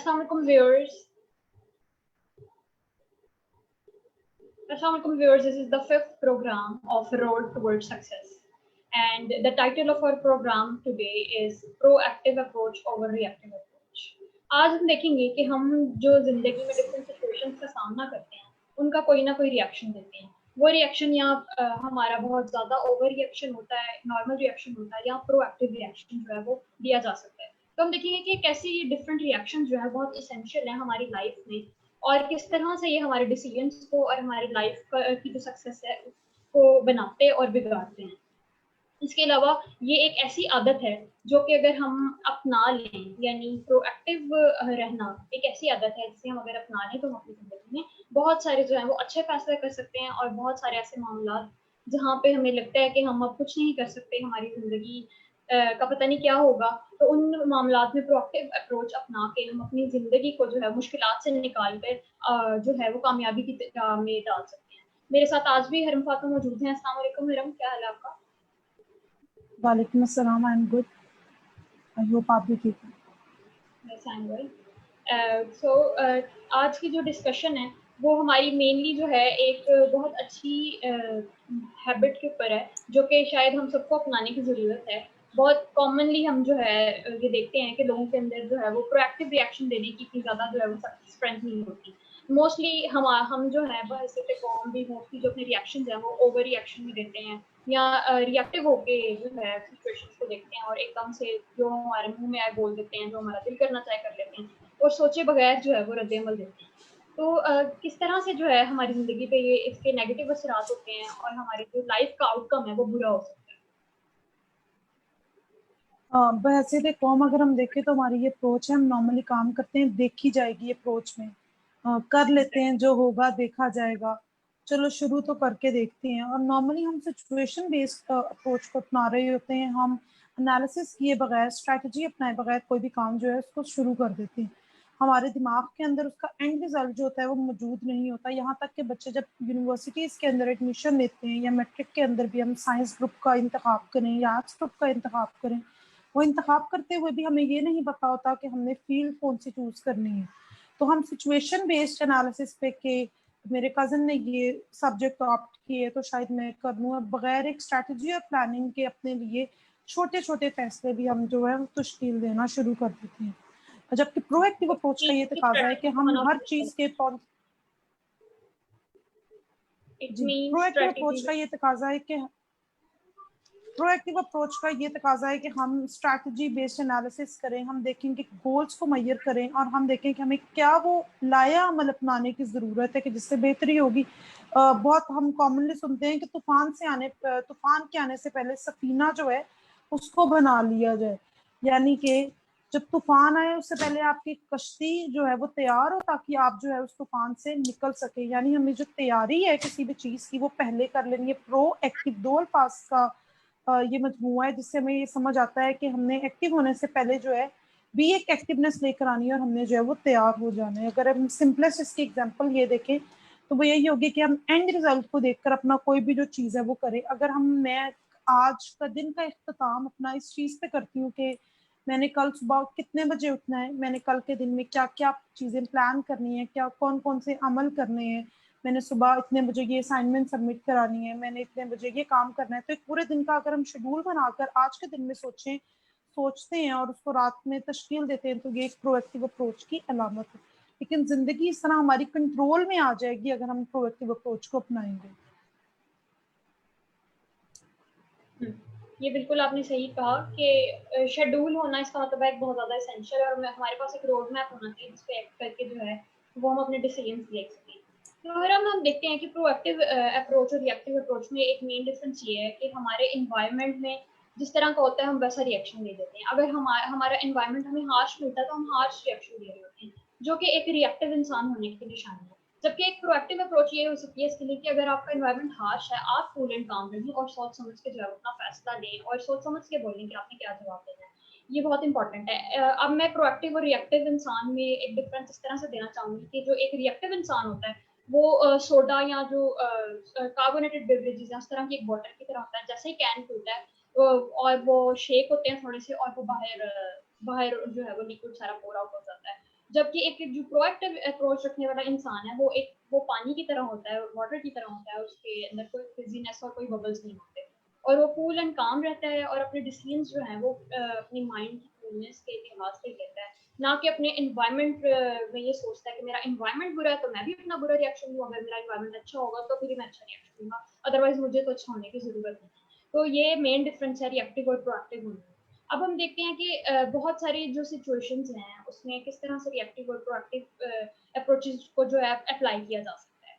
Assalamualaikum viewers. Assalamualaikum viewers. This is the 5th program of Road Towards Success, and the title of our program today is Proactive Approach over Reactive Approach. आज हम देखेंगे कि हम जो जिंदगी में different situations का सामना करते हैं, उनका कोई ना कोई रिएक्शन देते हैं। वो रिएक्शन या हमारा बहुत ज़्यादा ओवर रिएक्शन होता है, नॉर्मल रिएक्शन होता है, या प्रोएक्टिव रिएक्शन जो है वो दिया जा सकता है। तो हम देखेंगे कि कैसे ये डिफरेंट रिएक्शन जो है बहुत इसेंशियल है हमारी लाइफ में, और किस तरह से ये हमारे डिसीजंस को और हमारी लाइफ की जो सक्सेस है उसको बनाते और बिगाड़ते हैं। इसके अलावा ये एक ऐसी आदत है जो कि अगर हम अपना लें, यानी प्रोएक्टिव रहना एक ऐसी आदत है जिसे हम अगर अपना लें तो हम अपनी ज़िंदगी में बहुत सारे जो है वो अच्छे फैसले कर सकते हैं, और बहुत सारे ऐसे मामला जहाँ पे हमें लगता है कि हम अब कुछ नहीं कर सकते, हमारी ज़िंदगी का पता नहीं क्या होगा, तो उन मामलात में प्रोएक्टिव अप्रोच अपना के हम अपनी ज़िंदगी को जो है मुश्किलात से निकाल कर जो है वो कामयाबी की राह में डाल सकते हैं। मेरे साथ आज भी हरम फातून मौजूद हैं। अस्सलाम वालेकुम हरम, क्या हाल है आपका? वालेकुम अस्सलाम, I am good, I hope आप भी ठीक हैं। आज की जो डिस्कशन है वो हमारी मेनली जो है एक बहुत अच्छी हैबिट के ऊपर है, जो कि शायद हम सबको अपनाने की ज़रूरत है। बहुत कॉमनली हम जो है ये देखते हैं कि लोगों के अंदर जो है वो प्रोएक्टिव रिएक्शन देने की इतनी ज़्यादा जो है वो स्ट्रेंथ नहीं होती। मोस्टली हम जो है बहसीयत कौम भी मोस्टली जो अपने रिएक्शन है वो ओवर रिएक्शन में देते हैं, या रिएक्टिव होके जो है सिचुएशंस को देखते हैं और एकदम से जो हमारे मुंह में आए बोल देते हैं, जो हमारा दिल करना चाहे कर लेते हैं, और सोचे बगैर जो है वो रद्द-ए-अमल देते हैं। तो किस तरह से जो है हमारी ज़िंदगी पे ये इसके नेगेटिव असरात होते हैं और हमारी जो लाइफ का आउटकम है वो बुरा हो सकता है। बहसीत कौम अगर हम देखें तो हमारी ये अप्रोच है, हम नॉर्मली काम करते हैं, देखी जाएगी अप्रोच में, कर लेते हैं, जो होगा देखा जाएगा, चलो शुरू तो करके देखते हैं। और नॉर्मली हम सिचुएशन बेस्ड अप्रोच को अपना रहे होते हैं, हम एनालिसिस किए बगैर, स्ट्रैटेजी अपनाए बगैर कोई भी काम जो है उसको शुरू कर देते हैं। हमारे दिमाग के अंदर उसका एंड रिजल्ट जो होता है वो मौजूद नहीं होता। यहाँ तक कि बच्चे जब यूनिवर्सिटीज़ के अंदर एडमिशन लेते हैं, या मैट्रिक के अंदर भी हम साइंस ग्रुप का इंतखाब करें या आर्ट्स ग्रुप का इंतखाब करें, वो इंतखाब करते हुए भी हमें ये नहीं पता होता कि हमने फील्ड कौन सी चूज करनी है। तो हम सिचुएशन बेस्ड एनालिसिस पे के मेरे कज़न ने ये सब्जेक्ट ऑप्ट किए तो शायद मैं कर लूँ, बगैर एक स्ट्रैटेजी और प्लानिंग के अपने लिए छोटे छोटे फैसले भी हम जो है तश्कील देना शुरू कर देते हैं। जबकि प्रोएक्टिव अप्रोच का ये तकाजा है कि हम हर चीज के प्रोएक्टिव अप्रोच का ये तकाजा है कि प्रोएक्टिव अप्रोच का ये तकाजा है कि हम स्ट्रैटेजी बेस्ड एनालिसिस करें, हम देखें कि गोल्स को मैयर करें, और हम देखें कि हमें क्या वो लाया अमल अपनाने की ज़रूरत है कि जिससे बेहतरी होगी। बहुत हम कॉमनली सुनते हैं कि तूफान के आने से पहले सफीना जो है उसको बना लिया जाए, यानी कि जब तूफान आए उससे पहले आपकी कश्ती जो है वो तैयार हो ताकि आप जो है उस तूफान से निकल सके। यानी हमें जो तैयारी है किसी भी चीज़ की वो पहले कर लेनी है। प्रो एक्टिव दो अल्फाज का ये मजमूआ है जिससे हमें ये समझ आता है कि हमने एक्टिव होने से पहले जो है भी एक एक्टिवनेस लेकर आनी है और हमने जो है वो तैयार हो जाना है। अगर हम सिंपलेस्ट इसकी एग्जांपल ये देखें तो वो यही होगी कि हम एंड रिजल्ट को देखकर अपना कोई भी जो चीज़ है वो करें। अगर मैं आज का दिन का इख्तिताम अपना इस चीज़ पे करती हूँ कि मैंने कल सुबह कितने बजे उठना है, मैंने कल के दिन में क्या क्या चीज़ें प्लान करनी है, क्या कौन कौन से अमल करने हैं, मैंने सुबह इतने बजे ये असाइनमेंट सबमिट करानी है, मैंने इतने बजे ये काम करना है, तो एक पूरे दिन का अगर हम शेड्यूल बनाकर आज के दिन में सोचते हैं और उसको रात में तश्कील देते हैं, तो ये एक प्रोएक्टिव अप्रोच की अलामत है। लेकिन जिंदगी इस तरह हमारी कंट्रोल में आ जाएगी अगर हम प्रोएक्टिव अप्रोच को अपनाएंगे। ये बिल्कुल आपने सही कहा कि शेड्यूल होना इसका मतलब है बहुत ज़्यादा एसेंशियल है, और हमारे पास एक रोड मैप होना चाहिए जिस पे एक्ट करके जो है वो हम अपने डिसीजंस ले सकें। तो अगर हम देखते हैं कि प्रोएक्टिव अप्रोच और रिएक्टिव अप्रोच में एक मेन डिफरेंस ये है कि हमारे इन्वायरमेंट में जिस तरह का होता है हम वैसा रिएक्शन दे देते हैं। अगर हमारा इन्वायरमेंट हमें हार्श मिलता है तो हम हार्श रिएक्शन दे रहे होते हैं, जो कि एक रिएक्टिव इंसान होने की निशानी है। जबकि एक प्रोएक्टिव अप्रोच ये हो सकती है इसके लिए कि अगर आपका एनवायरनमेंट हार्श है, आप कूल एंड काम रहें और सोच समझ के जो है अपना फैसला लें और सोच समझ के बोलें कि आपने क्या जवाब देना है। ये बहुत इंपॉर्टेंट है। अब मैं प्रोएक्टिव और रिएक्टिव इंसान में एक डिफरेंस इस तरह से देना चाहूँगी कि जो एक रिएक्टिव इंसान होता है वो सोडा या जो कार्बोनेटेड बेवरेजेस या उस तरह की एक बॉटल की तरह होता है। जैसे ही कैन खुलता है और वो शेक होते हैं थोड़े से और वो बाहर जो है वो लिक्विड सारा पोर आउट हो जाता है। जबकि एक जो प्रोएक्टिव अप्रोच रखने वाला इंसान है वो पानी की तरह होता है, वाटर की तरह होता है, उसके अंदर कोई फिजीनेस और कोई बबल्स नहीं होते, और वो कूल एंड काम रहता है और अपने डिसीजंस जो हैं वो अपनी माइंड की कूलनेस के लिहाज से लेता है, ना कि अपने एनवायरनमेंट में ये सोचता है कि मेरा एनवायरनमेंट बुरा है तो मैं भी अपना बुरा रिएक्शन दूँ, अगर मेरा एनवायरनमेंट अच्छा होगा तो फिर मैं अच्छा रिएक्शन दूंगा, अदरवाइज मुझे तो अच्छा होने की जरूरत नहीं। तो ये मेन डिफरेंस है रिएक्टिव और प्रोएक्टिव होने में। अब हम देखते हैं कि बहुत सारी जो सिचुएशंस हैं उसमें किस तरह से रिएक्टिव और प्रोएक्टिव अप्रोचेस को जो है अप्लाई किया जा सकता है।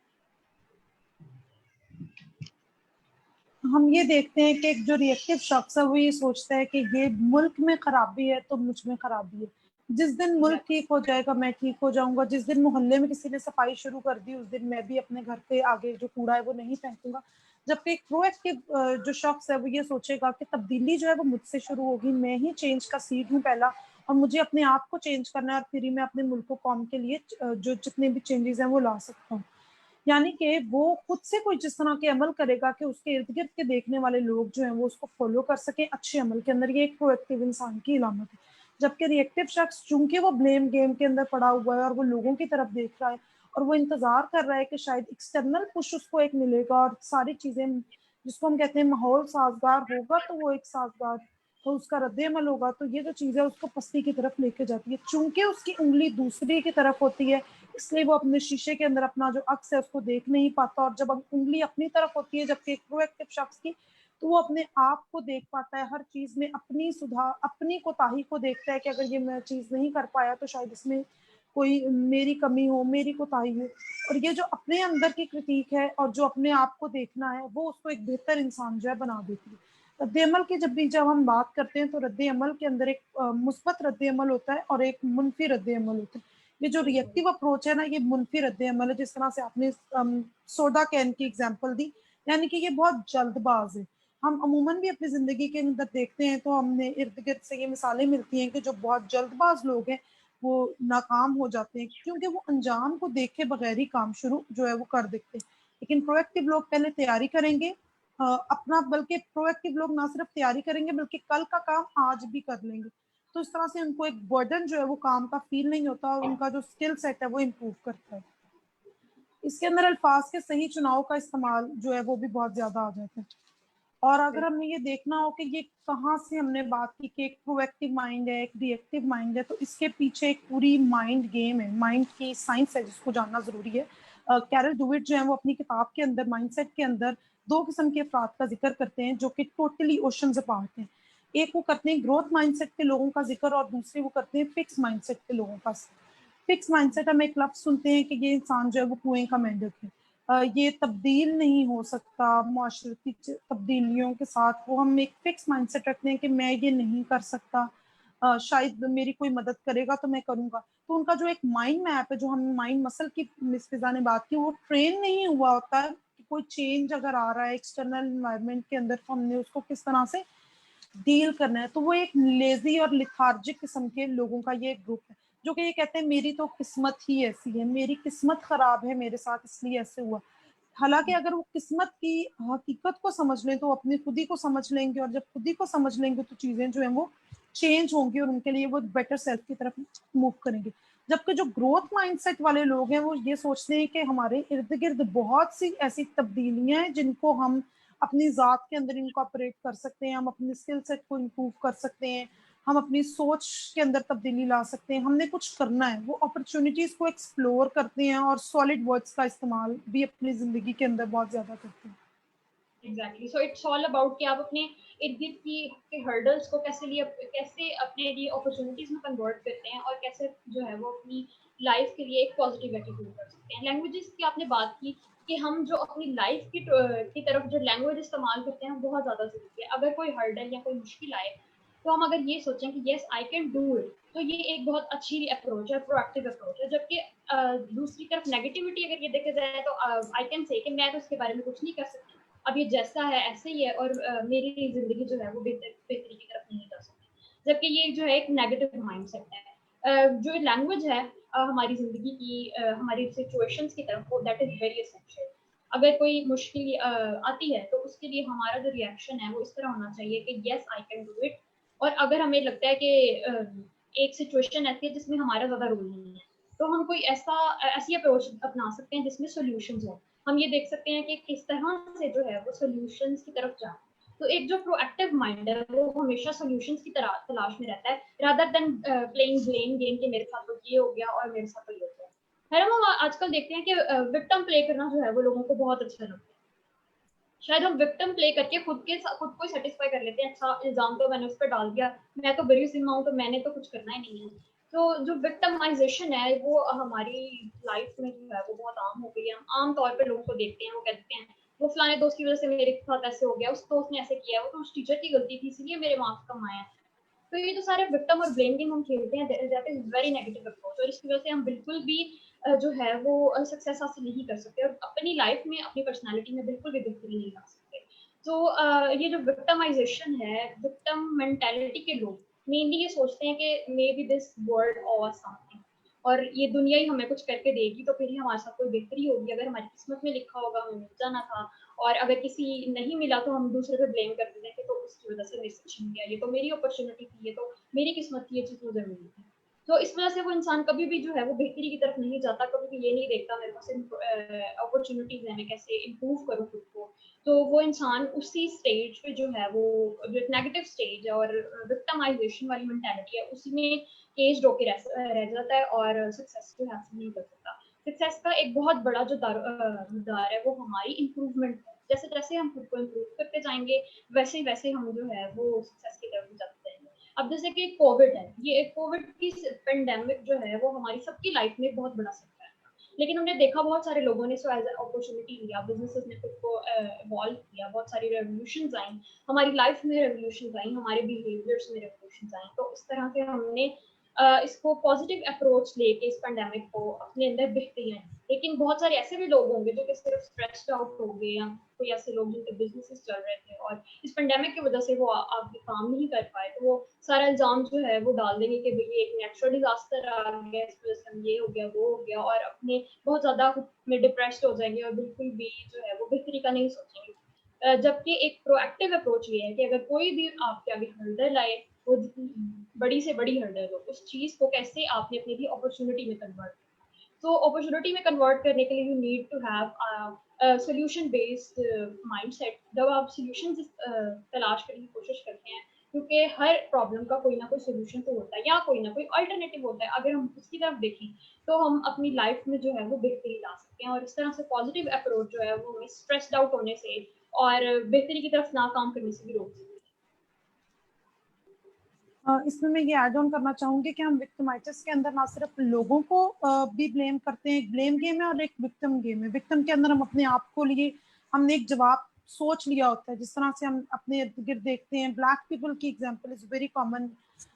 हम ये देखते हैं कि एक जो रिएक्टिव शख्स है वो ये सोचता है कि ये मुल्क में खराबी है तो मुझ में खराबी है, जिस दिन मुल्क ठीक हो जाएगा मैं ठीक हो जाऊंगा, जिस दिन मोहल्ले में किसी ने सफाई शुरू कर दी उस दिन मैं भी अपने घर के आगे जो कूड़ा है वो नहीं फेंकूंगा। जबकि एक प्रोएक्टिव जो शख्स है वो ये सोचेगा कि तब्दीली जो है वो मुझसे शुरू होगी, मैं ही चेंज का सीड हूँ पहला, और मुझे अपने आप को चेंज करना है और फिर ही मैं अपने मुल्क को कौम के लिए जो जितने भी चेंजेस हैं वो ला सकता हूँ। यानी कि वो खुद से कोई जिस तरह के अमल करेगा कि उसके इर्द गिर्द के देखने वाले लोग जो हैं वो उसको फॉलो कर सके अच्छे अमल के अंदर, ये एक प्रोएक्टिव इंसान की इलामत है। जबकि रिएक्टिव शख्स चूंकि वो ब्लेम गेम के अंदर पड़ा हुआ है और वो लोगों की तरफ देख रहा है और वो इंतजार कर रहा है कि शायद एक्सटर्नल पुश उसको एक मिलेगा और सारी चीजें जिसको हम कहते हैं माहौल साजगार होगा तो वो एक साजगार तो उसका रद्द-ए-अमल होगा, तो ये जो चीज़ है उसको पस्ती की तरफ लेके जाती है। चूंकि उसकी उंगली दूसरी की तरफ होती है इसलिए वो अपने शीशे के अंदर अपना जो अक्स है उसको देख नहीं पाता, और जब उंगली अपनी तरफ होती है जबकि एक प्रोएक्टिव शख्स की तो वो अपने आप को देख पाता है, हर चीज में अपनी सुधार अपनी कोताही को देखता है कि अगर ये मैं चीज नहीं कर पाया तो शायद इसमें कोई मेरी कमी हो, मेरी कोताही हो, और ये जो अपने अंदर की क्रिटिक है और जो अपने आप को देखना है वो उसको एक बेहतर इंसान जो है बना देती है। रद्द-ए-अमल की जब हम बात करते हैं तो रद्द-ए-अमल के अंदर एक मुस्बत रद्द-ए-अमल होता है और एक मुनफी रद्द-ए-अमल होता है। ये जो रिएक्टिव अप्रोच है ना ये मुनफी रद्द-ए-अमल है, जिस तरह से आपने सोडा कैन की एग्जांपल दी, यानी कि ये बहुत जल्दबाज है। हम अमूमन भी अपनी जिंदगी के अंदर देखते हैं तो हमने इर्द गिर्द से ये मिसालें मिलती हैं कि जो बहुत जल्दबाज लोग हैं वो नाकाम हो जाते हैं क्योंकि वो अंजाम को देखे बगैर ही काम शुरू जो है वो कर देते हैं। लेकिन प्रोएक्टिव लोग पहले तैयारी करेंगे अपना, बल्कि प्रोएक्टिव लोग ना सिर्फ तैयारी करेंगे बल्कि कल का काम आज भी कर लेंगे, तो इस तरह से उनको एक बर्डन जो है वो काम का फील नहीं होता और उनका जो स्किल सेट है वो इम्प्रूव करता है। इसके अंदर अल्फाज के सही चुनाव का इस्तेमाल जो है वो भी बहुत ज्यादा आ जाता है। और अगर हमने ये देखना हो कि ये कहाँ से हमने बात की कि एक प्रोएक्टिव माइंड है एक रिएक्टिव माइंड है, तो इसके पीछे एक पूरी माइंड गेम है, माइंड की साइंस है जिसको जानना जरूरी है। कैरल डुविट जो है वो अपनी किताब के अंदर माइंडसेट के अंदर दो किस्म के अफराद का जिक्र करते हैं जो कि टोटली ओशंस अपार्ट हैं। एक वो करते हैं ग्रोथ माइंडसेट के लोगों का जिक्र और दूसरे वो करते हैं फिक्स माइंडसेट के लोगों का। फिक्स माइंडसेट हम एक लफ्ज सुनते हैं कि ये इंसान जो है वो कुएं का मेंढक है, ये तब्दील नहीं हो सकता माशरती तब्दीलियों के साथ, वो हम एक फिक्स माइंडसेट रखते हैं कि मैं ये नहीं कर सकता, शायद मेरी कोई मदद करेगा तो मैं करूंगा। तो उनका जो एक माइंड मैप है, जो हम माइंड मसल की मिस फिजा ने बात की, वो ट्रेन नहीं हुआ होता है कि कोई चेंज अगर आ रहा है एक्सटर्नल एनवायरनमेंट के अंदर तो हमने उसको किस तरह से डील करना है। तो वो एक लेजी और लिथार्जिक किस्म के लोगों का ये ग्रुप है जो कि ये कहते हैं मेरी तो किस्मत ही ऐसी है, मेरी किस्मत खराब है मेरे साथ इसलिए ऐसे हुआ। हालांकि अगर वो किस्मत की हकीकत को समझ लें तो अपनी खुद ही को समझ लेंगे, और जब खुद ही को समझ लेंगे तो चीजें जो है वो चेंज होंगी और उनके लिए वो बेटर सेल्फ की तरफ मूव करेंगे। जबकि जो ग्रोथ माइंडसेट वाले लोग हैं वो ये सोचते हैं कि हमारे इर्द गिर्द बहुत सी ऐसी तब्दीलियां हैं जिनको हम अपनी ज़ात के अंदर इनकॉपरेट कर सकते हैं, हम अपने स्किल सेट को इम्प्रूव कर सकते हैं, हम अपनी सोच के अंदर तब्दीली ला सकते हैं, हमने कुछ करना है, वो अपॉर्चुनिटीज को एक्सप्लोर करते हैं और सॉलिड वर्ड्स का इस्तेमाल भी अपनी जिंदगी के अंदर बहुत ज्यादा करते हैं। Exactly, so it's all about कि आप अपने इर्द गिर्द की हर्डल्स को कैसे अपने लिए अपॉर्चुनिटीज में कन्वर्ट करते हैं और कैसे जो है वो अपनी लाइफ के लिए एक पॉजिटिव एटीट्यूड कर सकते हैं। लैंग्वेजेस की आपने बात की कि हम जो अपनी लाइफ की तरफ जो लैंग्वेज इस्तेमाल करते हैं बहुत ज़्यादा ज़रूरी है। अगर कोई हर्डल या कोई मुश्किल आए तो हम अगर ये सोचें कि yes I can do it, तो ये एक बहुत अच्छी अप्रोच है, प्रोएक्टिव अप्रोच है। जबकि दूसरी तरफ नेगेटिविटी अगर ये देखा जाए तो आई कैन से कि मैं तो इसके बारे में कुछ नहीं कर सकती, अब ये जैसा है ऐसे ही है और मेरी जिंदगी जो है वो बेहतरी की तरफ नहीं जा सकती। जबकि ये जो है एक नेगेटिव माइंडसेट है। जो लैंग्वेज है हमारी जिंदगी की हमारी सिचुएशंस की तरफ, वो दैट इज वेरी एसेंशियल। अगर कोई मुश्किल आती है तो उसके लिए हमारा जो रिएक्शन है वो इस तरह होना चाहिए कि yes I can do it. और अगर हमें लगता है कि एक सिचुएशन ऐसी है जिसमें हमारा ज्यादा रोल नहीं है तो हम कोई ऐसी अप्रोच अपना सकते हैं जिसमें सॉल्यूशंस हो। हम ये देख सकते हैं कि किस तरह से जो है वो सॉल्यूशंस की तरफ जाए। तो एक जो प्रोएक्टिव माइंड है वो हमेशा सॉल्यूशंस की तलाश में रहता है, rather than playing blame game कि मेरे साथ तो ये हो गया और मेरे साथ तो ये हो गया। है ना, हम आजकल देखते हैं कि विक्टिम प्ले करना जो है वो लोगों को बहुत अच्छा लगता है। शायद हम विक्टिम प्ले करके खुद को सेटिस्फाई कर लेते हैं, अच्छा इल्जाम तो मैंने उस पर डाल दिया, मैं तो बरी सिम्मा हूँ तो मैंने तो कुछ करना ही नहीं है। तो जो विक्टिमाइजेशन है वो हमारी लाइफ में जो है वो बहुत आम हो गई है। हम आम तौर पे लोगों को देखते हैं, वो कहते हैं वो फलाने दोस्त की वजह से मेरे साथ ऐसे हो गया, उस दोस्त ने ऐसे किया, वो तो उस टीचर की गलती थी इसलिए मेरे मार्क्स कम आए हैं। तो ये जो सारे विक्टिम और ब्लेम गेम हम खेलते हैं, that is very negative approach, और इसकी वजह से हम बिल्कुल भी जो है वो सक्सेस हासिल नहीं कर सकते और अपनी लाइफ में अपनी पर्सनालिटी में बिल्कुल भी बेहतरी नहीं ला सकते। तो ये जो विक्टिमाइजेशन है, विक्टिम मेंटेलिटी के लोग मेनली ये सोचते हैं कि मे बी दिस वर्ल्ड और समथिंग, और ये दुनिया ही हमें कुछ करके देगी तो फिर ही हमारे साथ कोई बेहतरी होगी, अगर हमारी किस्मत में लिखा होगा हमें मिल जाना था, और अगर किसी नहीं मिला तो हम दूसरे पे ब्लेम कर देते हैं कि तो उसकी वजह से मेरे से छीन गया, ये तो मेरी अपॉर्चुनिटी थी, ये तो मेरी किस्मत थी, ये चीज मुझे मिली थी। तो इस वजह से वो इंसान कभी भी जो है वो बेहतरी की तरफ नहीं जाता, कभी भी ये नहीं देखता मेरे पास अपॉर्चुनिटीज है, मैं कैसे इम्प्रूव करूँ खुद को। तो वो इंसान उसी स्टेज पे जो है वो जो नेगेटिव स्टेज है और विक्टिमाइजेशन वाली मेंटालिटी है उसी में केज होके रह जाता है और सक्सेस जो है हासिल नहीं कर सकता। सक्सेस का एक बहुत बड़ा जो दार है वो हमारी इम्प्रूवमेंट है। जैसे जैसे हम खुद को इम्प्रूव करते जाएंगे वैसे वैसे हम जो है वो सक्सेस की तरफ जाते जाएंगे। अब जैसे कि कोविड है, ये कोविड की पेंडेमिक जो है वो हमारी सबकी लाइफ में बहुत बड़ा सेक्टर है, लेकिन हमने देखा बहुत सारे लोगों ने इसको एज अपॉर्चुनिटी लिया, बिजनेसेस ने खुद को इवॉल्व किया, बहुत सारी रेवोल्यूशन आई, हमारी लाइफ में रेवोल्यूशन आई, हमारे बिहेवियर्स में रेवोल्यूशन आई। तो इस तरह से हमने इसको पॉजिटिव अप्रोच लेके इस पेंडेमिक को अपने अंदर बेहतरी आई। लेकिन बहुत सारे ऐसे भी लोग होंगे जो कि सिर्फ स्ट्रेस्ड आउट हो गए, या कोई ऐसे लोग जिनके बिजनेसेस चल रहे थे और इस पेंडेमिक की वजह से वो आगे काम नहीं कर पाए, तो वो सारा इल्जाम जो है वो डाल देंगे कि भाई एक नेचुरल डिजास्टर आ गया, इस वजह से ये हो गया वो हो गया, और अपने बहुत ज्यादा में डिप्रेस्ड हो जाएंगे और बिल्कुल भी जो है वो बेहतरी का नहीं सोचेंगे। जबकि एक प्रोएक्टिव अप्रोच ये है कि अगर कोई भी आपके आगे हर्डल आए, वो बड़ी से बड़ी हर्डल हो, उस चीज को कैसे आपने अपने लिए अपॉर्चुनिटी में कन्वर्ट, तो अपॉर्चुनिटी में कन्वर्ट करने के लिए you need to have solution based mindset. जब आप सोल्यूशन तलाश करने की कोशिश करते हैं, क्योंकि हर प्रॉब्लम का कोई ना कोई सोल्यूशन तो होता है या कोई ना कोई अल्टरनेटिव होता है, अगर हम उसकी तरफ देखें तो हम अपनी लाइफ में जो है वो बेहतरी ला सकते हैं, और इस तरह से पॉजिटिव अप्रोच जो है वो हमें स्ट्रेस्ड आउट होने से और बेहतरी की तरफ ना काम करने से भी रोक सकते हैं। इसमें मैं ये ऐड ऑन करना चाहूंगी कि हम विक्टिमाइजेस के अंदर ना सिर्फ लोगों को भी ब्लेम करते हैं, एक ब्लेम गेम है और एक विक्टिम गेम है। विक्टिम के अंदर हम अपने आप को लिए हमने एक जवाब सोच लिया होता है, जिस तरह से हम अपने इर्द गिर्द देखते हैं, ब्लैक पीपल की example is very common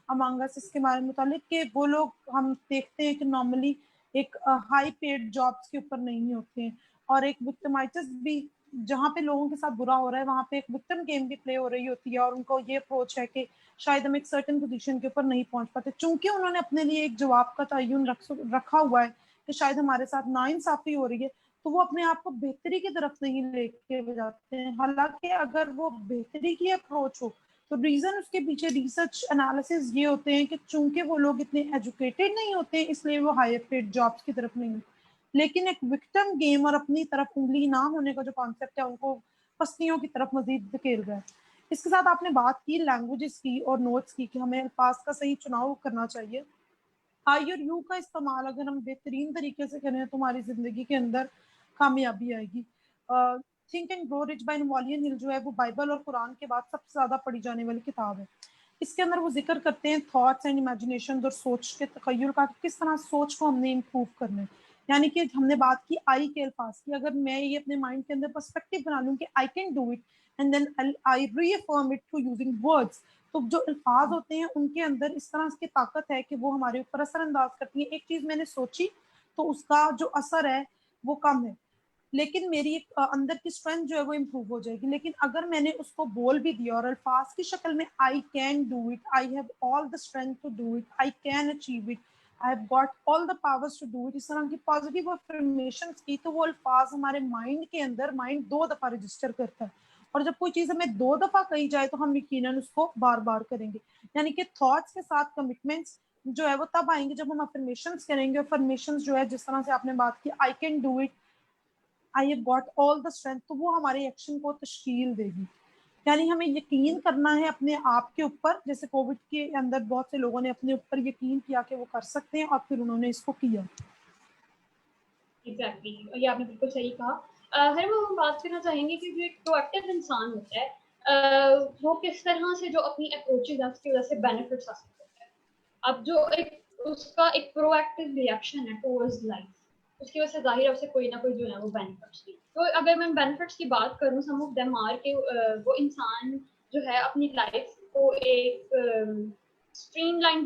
among us इसके बारे में मुतालिक कि वो लोग हम देखते हैं कि नॉर्मली एक हाई पेड जॉब्स के ऊपर नहीं होते हैं, और एक विक्टिमाइजेस भी जहाँ पे लोगों के साथ बुरा हो रहा है वहाँ पे एक विक्टिम गेम भी प्ले हो रही होती है, और उनको ये अप्रोच है कि शायद हम एक सर्टेन पोजीशन के ऊपर नहीं पहुंच पाते, चूंकि उन्होंने अपने लिए एक जवाब का तयन रखा हुआ है कि शायद हमारे साथ नाइंसाफी हो रही है, तो वो अपने आप को बेहतरी की तरफ नहीं लेके जाते हैं। हालांकि अगर वो बेहतरी की अप्रोच हो तो रीजन उसके पीछे रिसर्च एनालिसिस ये होते हैं कि चूंकि वो लोग इतने एजुकेटेड नहीं होते इसलिए वो हायर पेड जॉब्स की तरफ नहीं होते। लेकिन एक विक्टिम गेम और अपनी तरफ उंगली ना होने का जो कॉन्सेप्ट है उनको पस्तियों की तरफ मजीद धकेल रहा है। इसके साथ आपने बात की लैंग्वेजेस की और नोट्स की कि हमें अल्फाज का सही चुनाव करना चाहिए। आई और यू का इस्तेमाल अगर हम बेहतरीन तरीके से करें तो हमारी जिंदगी के अंदर कामयाबी आएगी। Think and grow rich by Napoleon Hill जो है वो बाइबल और कुरान के बाद सबसे ज्यादा पढ़ी जाने वाली किताब है। इसके अंदर वो जिक्र करते हैं थॉट्स एंड इमेजिनेशन और सोच के तखय्युल का, किस तरह सोच को हमने इम्प्रूव करना है। यानी कि हमने बात की आई के अल्फाज की, अगर मैं ये अपने माइंड के अंदर पर्सपेक्टिव बना लूँ कि I can do it and then I reaffirm it through using words, तो जो अल्फाज होते हैं उनके अंदर इस तरह की ताकत है कि वो हमारे ऊपर असरअंदाज करती है। एक चीज मैंने सोची तो उसका जो असर है वो कम है, लेकिन मेरी अंदर की स्ट्रेंथ जो है वो इम्प्रूव हो जाएगी। लेकिन अगर मैंने उसको बोल भी दिया और अल्फाज की शक्ल में I can do it, I have all the strength to do it, I can achieve it, I have got all the powers to do it, इस तरह की पॉजिटिव अफर्मेशन की, तो वो अल्फाज हमारे माइंड के अंदर माइंड 2 दफा रजिस्टर करता है। और जब कोई चीज हमें 2 दफा कही जाए तो हम यकीनन उसको बार बार करेंगे। यानी कि थॉट्स के साथ कमिटमेंट्स जो है वो तब आएंगे जब हम अफर्मेशंस करेंगे। अफर्मेशंस जो है, जिस तरह से आपने बात की, आई can do it, I have got all the strength, तो वो हमारे एक्शन को तश्कील देगी। यानी हमें यकीन करना है अपने आप के ऊपर। जैसे कोविड के अंदर बहुत से लोगों ने अपने ऊपर यकीन किया कि वो कर सकते हैं और फिर उन्होंने इसको किया। एग्जैक्टली, ये आपने बिल्कुल सही कहा। हर वो हम बात करना चाहेंगे कि जो एक प्रोएक्टिव इंसान होता है वो किस तरह से जो अपनी अप्रोचेज है उसकी वजह से बेनिफिट्स हासिल करता है। अब जो एक उसका एक प्रोएक्टिव रिएक्शन है टुवर्ड्स लाइफ, उसकी वजह से जाहिर है उसे कोई ना कोई जो है वो बेनिफिट्स भी। तो अगर मैं बेनिफिट्स की बात करूँ, सम ऑफ देम आर के वो इंसान जो है अपनी लाइफ को एक स्ट्रीमलाइन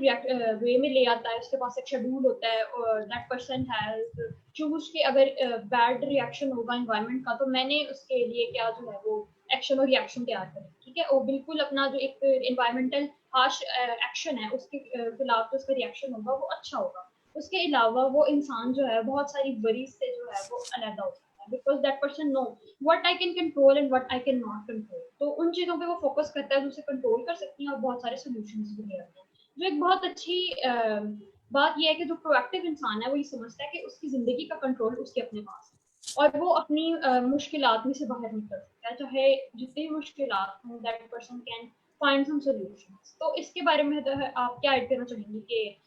वे में ले आता है। उसके पास एक शेड्यूल होता है और दैट पर्सन हैज चूज कि अगर बैड रिएक्शन होगा एनवायरनमेंट का तो मैंने उसके लिए क्या जो है वो एक्शन और रिएक्शन तैयार करें। ठीक है, वो बिल्कुल अपना जो एक एनवायरमेंटल हार्श एक्शन है उसके खिलाफ जो उसका रिएक्शन होगा वो अच्छा होगा। उसके अलावा वो इंसान जो है बहुत सारी बरीज से जो है वो अलहदा होता है, because that person know what I can control and what I can not control. तो उन चीजों पे वो फोकस करता है जो उसे कंट्रोल कर सकती हैं और बहुत सारे सोल्यूशंस भी ले आते हैं। जो एक बहुत अच्छी बात यह है कि जो प्रोएक्टिव इंसान है वो ये समझता है कि उसकी जिंदगी का कंट्रोल उसके अपने पास है और वो अपनी मुश्किलात में से बाहर निकल सकता है, चाहे जितनी मुश्किलात हो that person can find some solutions. तो इसके बारे में तो आप क्या ऐड करना चाहेंगे कि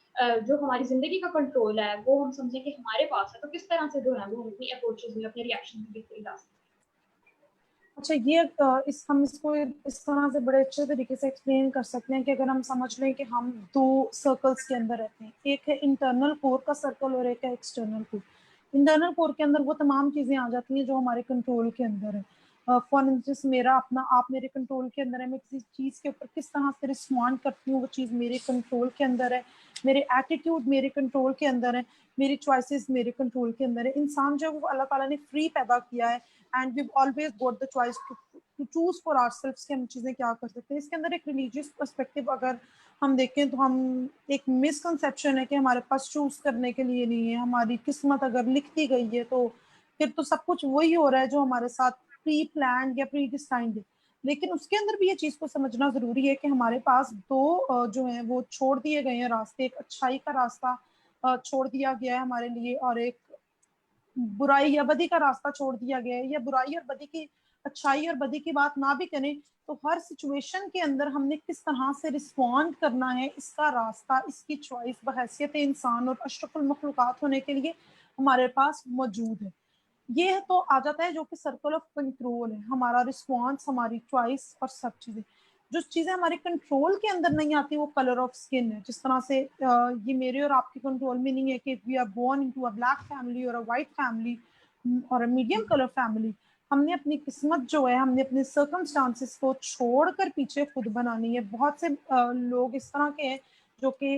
जो हमारी जिंदगी का कंट्रोल है वो हम समझें कि हमारे पास है, तो किस तरह से जो है वो अपनी अप्रोचेस में अपने रिएक्शन में बेहतरी ला सकते हैं। अच्छा, ये हम इसको इस तरह से बड़े अच्छे तरीके से एक्सप्लेन कर सकते हैं कि अगर हम समझ लें कि हम दो सर्कल्स के अंदर रहते हैं, एक है इंटरनल कोर का सर्कल और एक है एक्सटर्नल कोर। इंटरनल कोर के अंदर वो तमाम चीज़ें आ जाती हैं जो हमारे कंट्रोल के अंदर है। फॉर इंस्टेंस मेरा अपना आप मेरे कंट्रोल के अंदर है, मैं किसी चीज़ के ऊपर किस तरह से रिस्पॉन्ड करती हूँ वो चीज़ मेरे कंट्रोल के अंदर है। मेरे एटीट्यूड मेरे कंट्रोल के अंदर है, मेरी चॉइसेस मेरे कंट्रोल के अंदर है। इंसान जो है वो अल्लाह ताला ने फ्री पैदा किया है and we always got the choice to choose for ourselves कि हम चीज़ें क्या कर सकते हैं। इसके अंदर एक रिलीजियस पर्सपेक्टिव अगर हम देखें तो हम एक मिसकंसेप्शन है कि हमारे पास चूज करने के लिए नहीं है। हमारी किस्मत अगर लिख दी गई है तो फिर तो सब कुछ वही हो रहा है जो हमारे साथ प्री प्लान या प्री डिसाइंड है। लेकिन उसके अंदर भी ये चीज को समझना जरूरी है कि हमारे पास दो जो है वो छोड़ दिए गए हैं रास्ते। एक अच्छाई का रास्ता छोड़ दिया गया है हमारे लिए और एक बुराई या बदी का रास्ता छोड़ दिया गया है। या बुराई और बदी की, अच्छाई और बदी की बात ना भी करें तो हर सिचुएशन के अंदर हमने किस तरह से रिस्पॉन्ड करना है, इसका रास्ता, इसकी चॉइस बहैसियत इंसान और अशरफुल मखलूकात होने के लिए हमारे पास मौजूद है। ये तो आ जाता है जो कि सर्कल ऑफ कंट्रोल है, हमारा रिस्पॉन्स, हमारी चॉइस और सब चीजें। जो चीजें हमारे कंट्रोल के अंदर नहीं आती वो कलर ऑफ स्किन है। जिस तरह से ये मेरे और आपके कंट्रोल में नहीं है कि we are born into a black family और अ वाइट फैमिली और अ मीडियम कलर फैमिली। हमने अपनी किस्मत जो है, हमने अपने सर्कमस्टांसेस को छोड़कर पीछे खुद बनानी है। बहुत से लोग इस तरह के हैं जो कि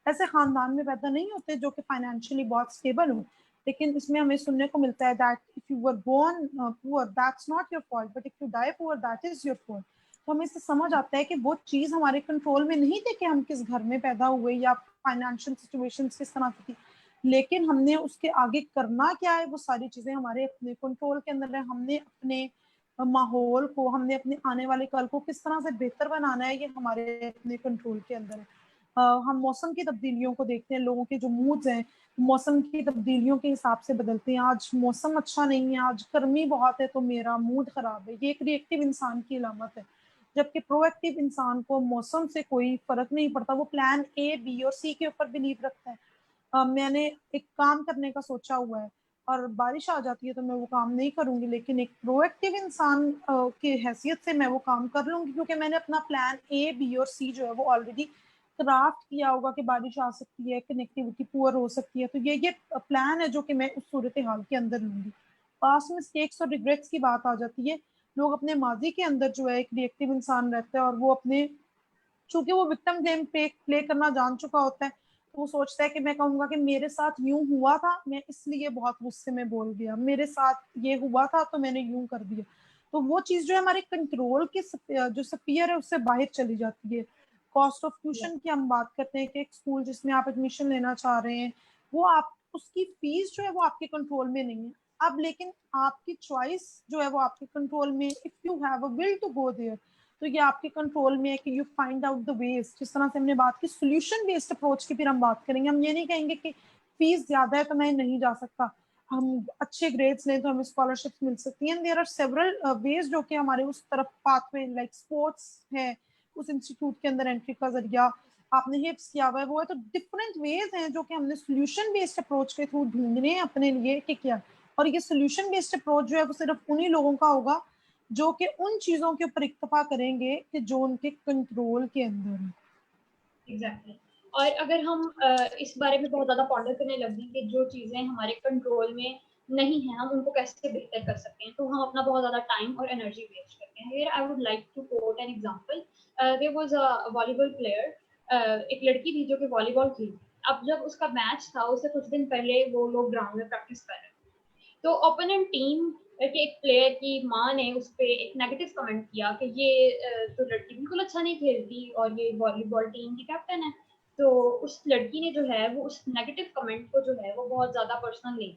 ऐसे खानदान में पैदा नहीं होते जो कि फाइनेंशियली बहुत स्टेबल हो, लेकिन इसमें हमें सुनने को मिलता है that if you were born poor that's not your fault but if you die poor that is your fault. तो हमें इससे समझ आता है कि वो चीज हमारे कंट्रोल में नहीं थी कि हम किस घर में पैदा हुए या फाइनेंशियल सिचुएशन किस तरह की थी, लेकिन हमने उसके आगे करना क्या है वो सारी चीजें हमारे अपने कंट्रोल के अंदर है। हमने अपने माहौल को, हमने अपने आने वाले कल को किस तरह से बेहतर बनाना है, ये हमारे अपने कंट्रोल के अंदर है। हम मौसम की तब्दीलियों को देखते हैं, लोगों के जो मूड्स हैं मौसम की तब्दीलियों के हिसाब से बदलते हैं। आज मौसम अच्छा नहीं है, आज गर्मी बहुत है तो मेरा मूड खराब है, ये एक रिएक्टिव इंसान की अलामत है। जबकि प्रोएक्टिव इंसान को मौसम से कोई फर्क नहीं पड़ता, वो प्लान ए बी और सी के ऊपर बिलीव रखता है। मैंने एक काम करने का सोचा हुआ है और बारिश आ जाती है तो मैं वो काम नहीं करूंगी, लेकिन एक प्रोएक्टिव इंसान की हैसियत से मैं वो काम कर लूंगी क्योंकि मैंने अपना प्लान ए बी और सी जो है वो ऑलरेडी क्राफ्ट किया होगा कि बारिश आ सकती है, कनेक्टिविटी पुअर हो सकती है। तो ये प्लान है जो कि मैं उस सूरत हाल के अंदर लूंगी। पास्ट मिस्टेक्स और रिग्रेट्स की बात आ जाती है। लोग अपने माजी के अंदर जो है एक रिएक्टिव इंसान रहता है और वो अपने, चूंकि वो विक्टिम गेम प्ले करना जान चुका होता है तो वो सोचता है कि मैं कहूंगा कि मेरे साथ यूं हुआ था, मैं इसलिए बहुत गुस्से में बोल दिया, मेरे साथ ये हुआ था तो मैंने यूं कर दिया। तो वो चीज जो है हमारे कंट्रोल के जो स्फीयर है उससे बाहर चली जाती है। कॉस्ट ऑफ ट्यूशन की हम बात करते हैं कि एक स्कूल जिसमें आप एडमिशन लेना चाह रहे हैं वो आप, उसकी फीस जो है वो आपके कंट्रोल में नहीं है। अब लेकिन आपकी चॉइस जो है वो आपके कंट्रोल में, if you have a will to go there तो ये आपके कंट्रोल में है कि you find out the ways. जिस तरह से हमने बात की सोल्यूशन बेस्ड अप्रोच की, फिर हम बात करेंगे। हम ये नहीं कहेंगे कि फीस ज्यादा है तो मैं नहीं जा सकता, हम अच्छे ग्रेड्स लें तो हमें स्कॉलरशिप मिल सकती हैं। देयर आर सेवरल वेज जो कि हमारे उस तरफ पाथवे, लाइक स्पोर्ट्स है, उस इंस्टीट्यूट के अंदर एंट्री का जरिया आपने हिप्स किया हुआ है वो है, तो डिफरेंट वेज हैं जो कि हमने सोल्यूशन बेस्ड अप्रोच के थ्रू ढूंढने हैं अपने लिए कि क्या। और ये सोल्यूशन बेस्ड अप्रोच जो है वो सिर्फ उन्हीं लोगों का होगा जो कि उन चीजों के ऊपर इक्तफा करेंगे कि जो उनके कंट्रोल के अंदर है। एग्जैक्टली। और अगर हम इस बारे में बहुत ज्यादा पॉन्डर करने लगे कि जो चीजें हमारे कंट्रोल में नहीं है हम उनको कैसे बेहतर कर सकते हैं, तो हम अपना बहुत ज्यादा टाइम और एनर्जी वेस्ट करते हैं। Here I would like to quote an example. There was a volleyball player, एक लड़की थी जो कि वॉलीबॉल खेलती। अब जब उसका मैच था उससे कुछ दिन पहले वो लोग ग्राउंड में प्रैक्टिस कर रहे थे, तो ओपोनेंट टीम के एक प्लेयर की माँ ने उस पर एक नेगेटिव कमेंट किया कि ये तो लड़की बिल्कुल अच्छा नहीं खेलती और ये वॉलीबॉल टीम की कैप्टन है। तो उस लड़की ने जो है वो उस नेगेटिव कमेंट को जो है वो बहुत ज्यादा पर्सनल ले,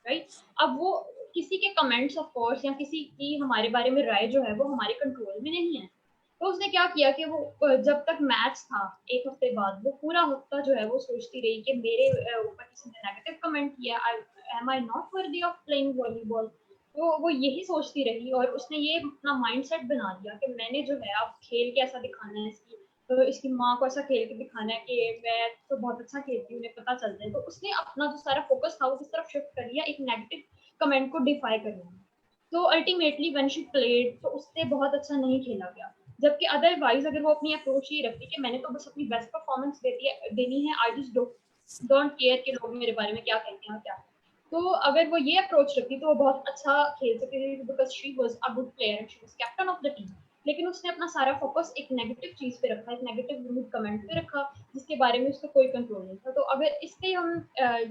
राइट। अब वो किसी के कमेंट्स ऑफ कोर्स या किसी की हमारे बारे में राय जो है वो हमारे कंट्रोल में नहीं है। तो उसने क्या किया कि वो जब तक मैच था एक हफ्ते बाद वो पूरा हफ्ता जो है वो सोचती रही कि मेरे ऊपर किसी ने नेगेटिव कमेंट किया, am I not worthy of playing volleyball. तो वो यही सोचती रही और उसने ये अपना माइंडसेट बना लिया कि मैंने जो है अब खेल के ऐसा दिखाना है इसकी, तो इसकी माँ को ऐसा खेल के दिखाना है कि मैं तो बहुत अच्छा खेलती हूँ, उन्हें पता चल जाए। तो उसने अपना जो सारा फोकस था वो किस तरफ शिफ्ट कर लिया, एक नेगेटिव कमेंट को डिफाई कर लिया। तो अल्टीमेटली व्हेन शी प्लेड तो उससे बहुत अच्छा नहीं खेला गया। जबकि अदरवाइज अगर वो अपनी अप्रोच ये रखती कि मैंने तो बस अपनी बेस्ट परफॉर्मेंस देनी है, आई जस्ट डोंट केयर कि लोग मेरे बारे में क्या कहते हैं और क्या, तो अगर वो ये अप्रोच रखती तो वो बहुत अच्छा खेल सकती थी, because she was a good player and she was captain of the team. लेकिन उसने अपना सारा फोकस एक नेगेटिव चीज पे रखा, एक नेगेटिव रूड कमेंट पे रखा जिसके बारे में उसका कोई कंट्रोल नहीं था। तो अगर इससे हम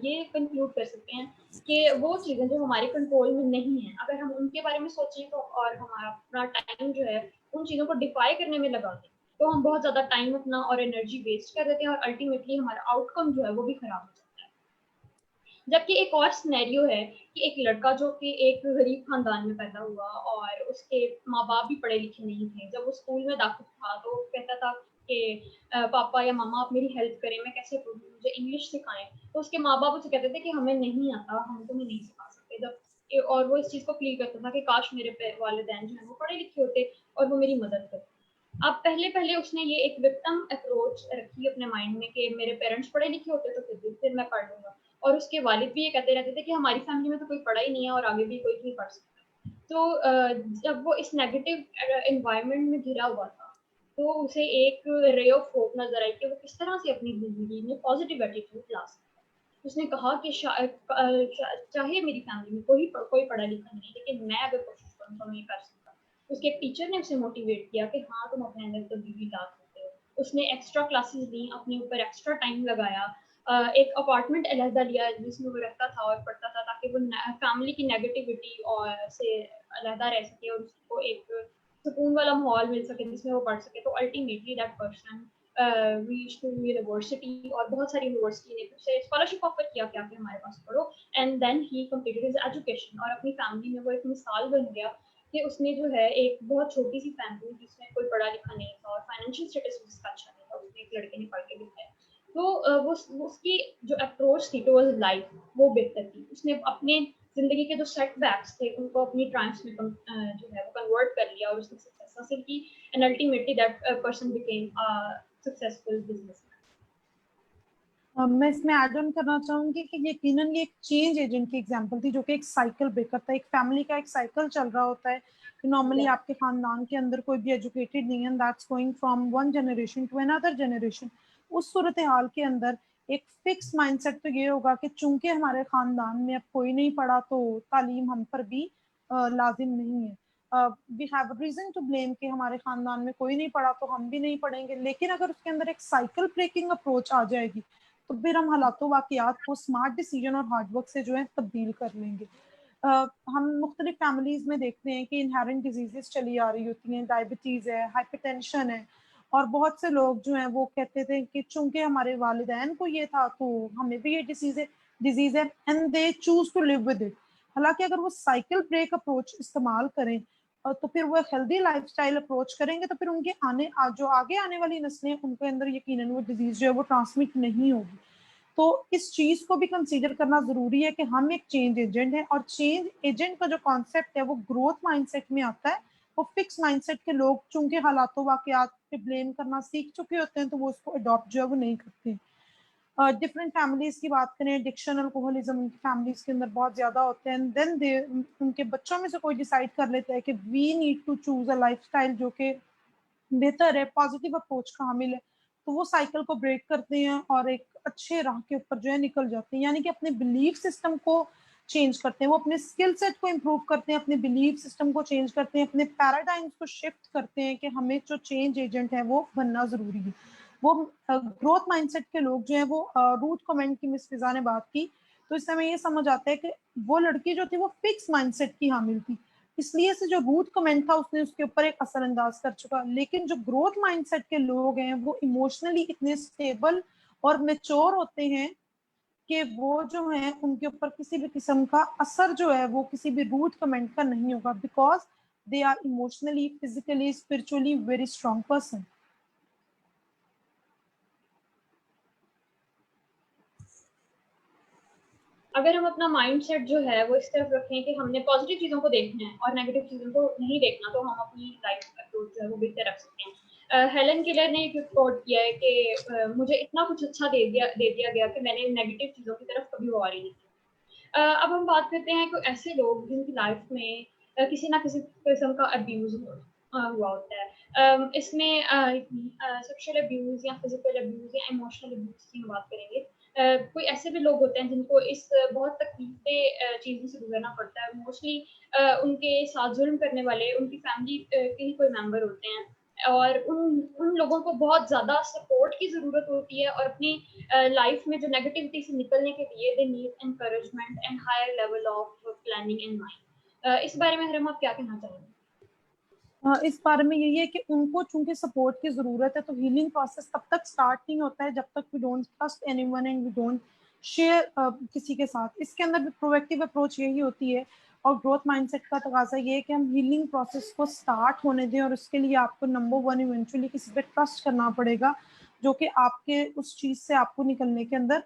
ये कंक्लूड कर सकते हैं कि वो चीजें जो हमारे कंट्रोल में नहीं है अगर हम उनके बारे में सोचें तो और हमारा अपना टाइम जो है उन चीजों को डिफाई करने में लगा दें तो हम बहुत ज्यादा टाइम अपना और एनर्जी वेस्ट कर देते हैं और अल्टीमेटली हमारा आउटकम जो है वो भी खराब हो जाता है। जबकि एक और सिनेरियो है कि एक लड़का जो कि एक गरीब खानदान में पैदा हुआ और उसके माँ बाप भी पढ़े लिखे नहीं थे, जब वो स्कूल में दाखिल था तो वो कहता था कि पापा या मामा आप मेरी हेल्प करें, मैं कैसे पढ़ूँ, मुझे इंग्लिश सिखाएं। तो उसके माँ बाप उसे कहते थे कि हमें नहीं आता, हम तुम्हें नहीं सिखा सकते। जब और वो इस चीज को फील करता था कि काश मेरे वालिदैन जो है वो पढ़े लिखे होते और वो मेरी मदद करते। अब पहले पहले उसने ये एक विक्टिम अप्रोच रखी अपने माइंड में कि मेरे पेरेंट्स पढ़े लिखे होते तो फिर मैं पढ़ लूंगा। और उसके वालिद भी ये कहते रहते थे कि हमारी फैमिली में तो कोई पढ़ा ही नहीं है और आगे भी कोई नहीं पढ़ सकता। तो जब वो इस नेगेटिव एनवायरनमेंट में घिरा हुआ था तो उसे एक रे ऑफ होप नजर आई कि वो किस तरह से अपनी जिंदगी में पॉजिटिव एटीट्यूड ला सकता है। उसने कहा कि चाहे मेरी फैमिली में कोई पढ़ा लिखा नहीं है लेकिन मैं अगर कोशिश करूँ तो मैं कर सकता। उसके टीचर ने उसे मोटिवेट किया कि हाँ तुम अपने अंदर तब्दीली ला सकते हो। उसने एक्स्ट्रा क्लासेस ली, अपने ऊपर एक्स्ट्रा टाइम लगाया, एक अपार्टमेंट अलहदा लिया जिसमें वो रहता था और पढ़ता था ताकि वो फैमिली की नेगेटिविटी और से अलहदा रह सके और उसको एक सुकून वाला माहौल मिल सके जिसमें वो पढ़ सके। तो ultimately that person reach to university और बहुत सारी यूनिवर्सिटी ने उसे स्कॉलरशिप ऑफर किया कि आप हमारे पास पढ़ो and then he completed his education. और अपनी फैमिली में वो एक मिसाल बन गया कि उसने जो है एक बहुत छोटी सी फैमिली जिसमें कोई पढ़ा लिखा नहीं था और फाइनेंशियल स्टेटस उसका अच्छा नहीं था, उसने एक लड़के ने पढ़ के दिखाया। तो वो उसकी जो अप्रोच थी टुवर्ड्स लाइफ वो बेहतर थी। उसने अपने जिंदगी के जो सेटबैक्स थे उनको अपनी ट्रांस में जो है वो कन्वर्ट कर लिया और उसने सक्सेस हासिल की and ultimately that person became successful businessman. मैं इसमें ऐड ऑन करना चाहूंगी कि यकीनन ये एक चेंज एजेंट की एग्जांपल थी जो कि एक साइकिल ब्रेकर था। एक फैमिली का एक साइकिल चल रहा होता है कि नॉर्मली आपके खानदान के अंदर कोई भी एजुकेटेड नहीं है, that's going from one generation to another generation. उस सूरत हाल के अंदर एक फिक्स माइंडसेट तो ये होगा कि चूंकि हमारे खानदान में अब कोई नहीं पढ़ा तो तालीम हम पर भी लाजिम नहीं है। We have reason to blame कि हमारे खानदान में कोई नहीं पढ़ा तो हम भी नहीं पढ़ेंगे। लेकिन अगर उसके अंदर एक साइकिल ब्रेकिंग अप्रोच आ जाएगी तो फिर हम हालातों वाकयात को स्मार्ट डिसीजन और हार्डवर्क से जो है तब्दील कर लेंगे। हम मुख्तलिफ फैमिलीज में देखते हैं कि इनहेरेंट डिजीजेस चली आ रही होती हैं, डायबिटीज है, हाइपरटेंशन है, और बहुत से लोग जो हैं वो कहते थे कि चूंकि हमारे वालिदैन को ये था तो हमें भी ये डिजीज है and they choose to live with it. हालांकि अगर वो साइकिल ब्रेक अप्रोच इस्तेमाल करें तो फिर वो हेल्दी लाइफस्टाइल अप्रोच करेंगे, तो फिर उनके जो आगे आने वाली नस्लें, उनके अंदर यकीनन वो डिजीज जो है वो ट्रांसमिट नहीं होगी। तो इस चीज को भी कंसीडर करना जरूरी है कि हम एक चेंज एजेंट हैं, और चेंज एजेंट का जो कॉन्सेप्ट है वो ग्रोथ माइंडसेट में आता है। वो फिक्स माइंडसेट के लोग चूंकि हालातों वाकयात पे ब्लेम करना सीख चुके होते हैं, तो वो उसको अडॉप्ट जो है वो नहीं करते। डिफरेंट फैमिलीज की बात करें, एडिक्शन अल्कोहलिज्म उनकी फैमिलीज के अंदर बहुत ज्यादा होते हैं, देन दे उनके बच्चों में से कोई डिसाइड कर लेता है कि we need to choose a lifestyle जो कि बेहतर है, पॉजिटिव अप्रोच का हामिल है, तो वो साइकिल को ब्रेक करते हैं और एक अच्छे राह के ऊपर जो है निकल जाते हैं। यानी कि अपने बिलीफ सिस्टम को चेंज करते हैं, वो अपने स्किल सेट को इम्प्रूव करते हैं, अपने बिलीफ सिस्टम को चेंज करते हैं, अपने पैराडाइम्स को शिफ्ट करते हैं कि हमें जो चेंज एजेंट है वो बनना जरूरी है। वो ग्रोथ माइंडसेट के लोग जो है वो रूट कमेंट की मिस फिजा ने बात की, तो इससे हमें ये समझ आता है कि वो लड़की जो थी वो फिक्स माइंडसेट की हामिल थी, इसलिए से जो रूट कमेंट था उसने उसके ऊपर एक असर अंदाज कर चुका। लेकिन जो ग्रोथ माइंडसेट के लोग हैं वो इमोशनली इतने स्टेबल और मेच्योर होते हैं कि वो जो है उनके ऊपर किसी भी किस्म का असर जो है वो किसी भी रूट कमेंट का नहीं होगा, because they are emotionally, physically, spiritually very strong person. अगर हम अपना माइंडसेट जो है वो इस तरफ रखें कि हमने पॉजिटिव चीज़ों को देखना है और नेगेटिव चीज़ों को नहीं देखना, तो हम अपनी लाइफ अप्रोच जो है वो बेहतर रख सकते हैं। हेलन केलर ने एक कोट किया है कि मुझे इतना कुछ अच्छा दे दिया गया कि मैंने नेगेटिव चीज़ों की तरफ कभी गौर ही नहीं की। अब हम बात करते हैं कि ऐसे लोग जिनकी लाइफ में किसी ना किसी किस्म का अब्यूज हुआ होता है। इसमें सेक्सुअल अब्यूज या फिजिकल अब्यूज या इमोशनल अब्यूज की हम बात करेंगे। कोई ऐसे भी लोग होते हैं जिनको इस बहुत तकलीफ चीज़ों से गुजरना पड़ता है। मोस्टली उनके साथ जुल्म करने वाले उनकी फैमिली के ही कोई मेंबर होते हैं, और उन लोगों को बहुत ज़्यादा सपोर्ट की ज़रूरत होती है, और अपनी लाइफ में जो नेगेटिविटी से निकलने के लिए they need encouragement and higher level of planning in mind. इस बारे में हरम आप क्या कहना चाहेंगे? इस बारे में यही है कि उनको चूंकि सपोर्ट की जरूरत है, तो हीलिंग प्रोसेस तब तक स्टार्ट नहीं होता है जब तक we don't trust anyone and we don't share किसी के साथ। इसके अंदर भी प्रोएक्टिव अप्रोच यही होती है, और ग्रोथ माइंडसेट का तकाजा ये है कि हम हीलिंग प्रोसेस को स्टार्ट होने दें, और उसके लिए आपको नंबर वन इवेंचुअली किसी पे ट्रस्ट करना पड़ेगा जो कि आपके उस चीज से आपको निकलने के अंदर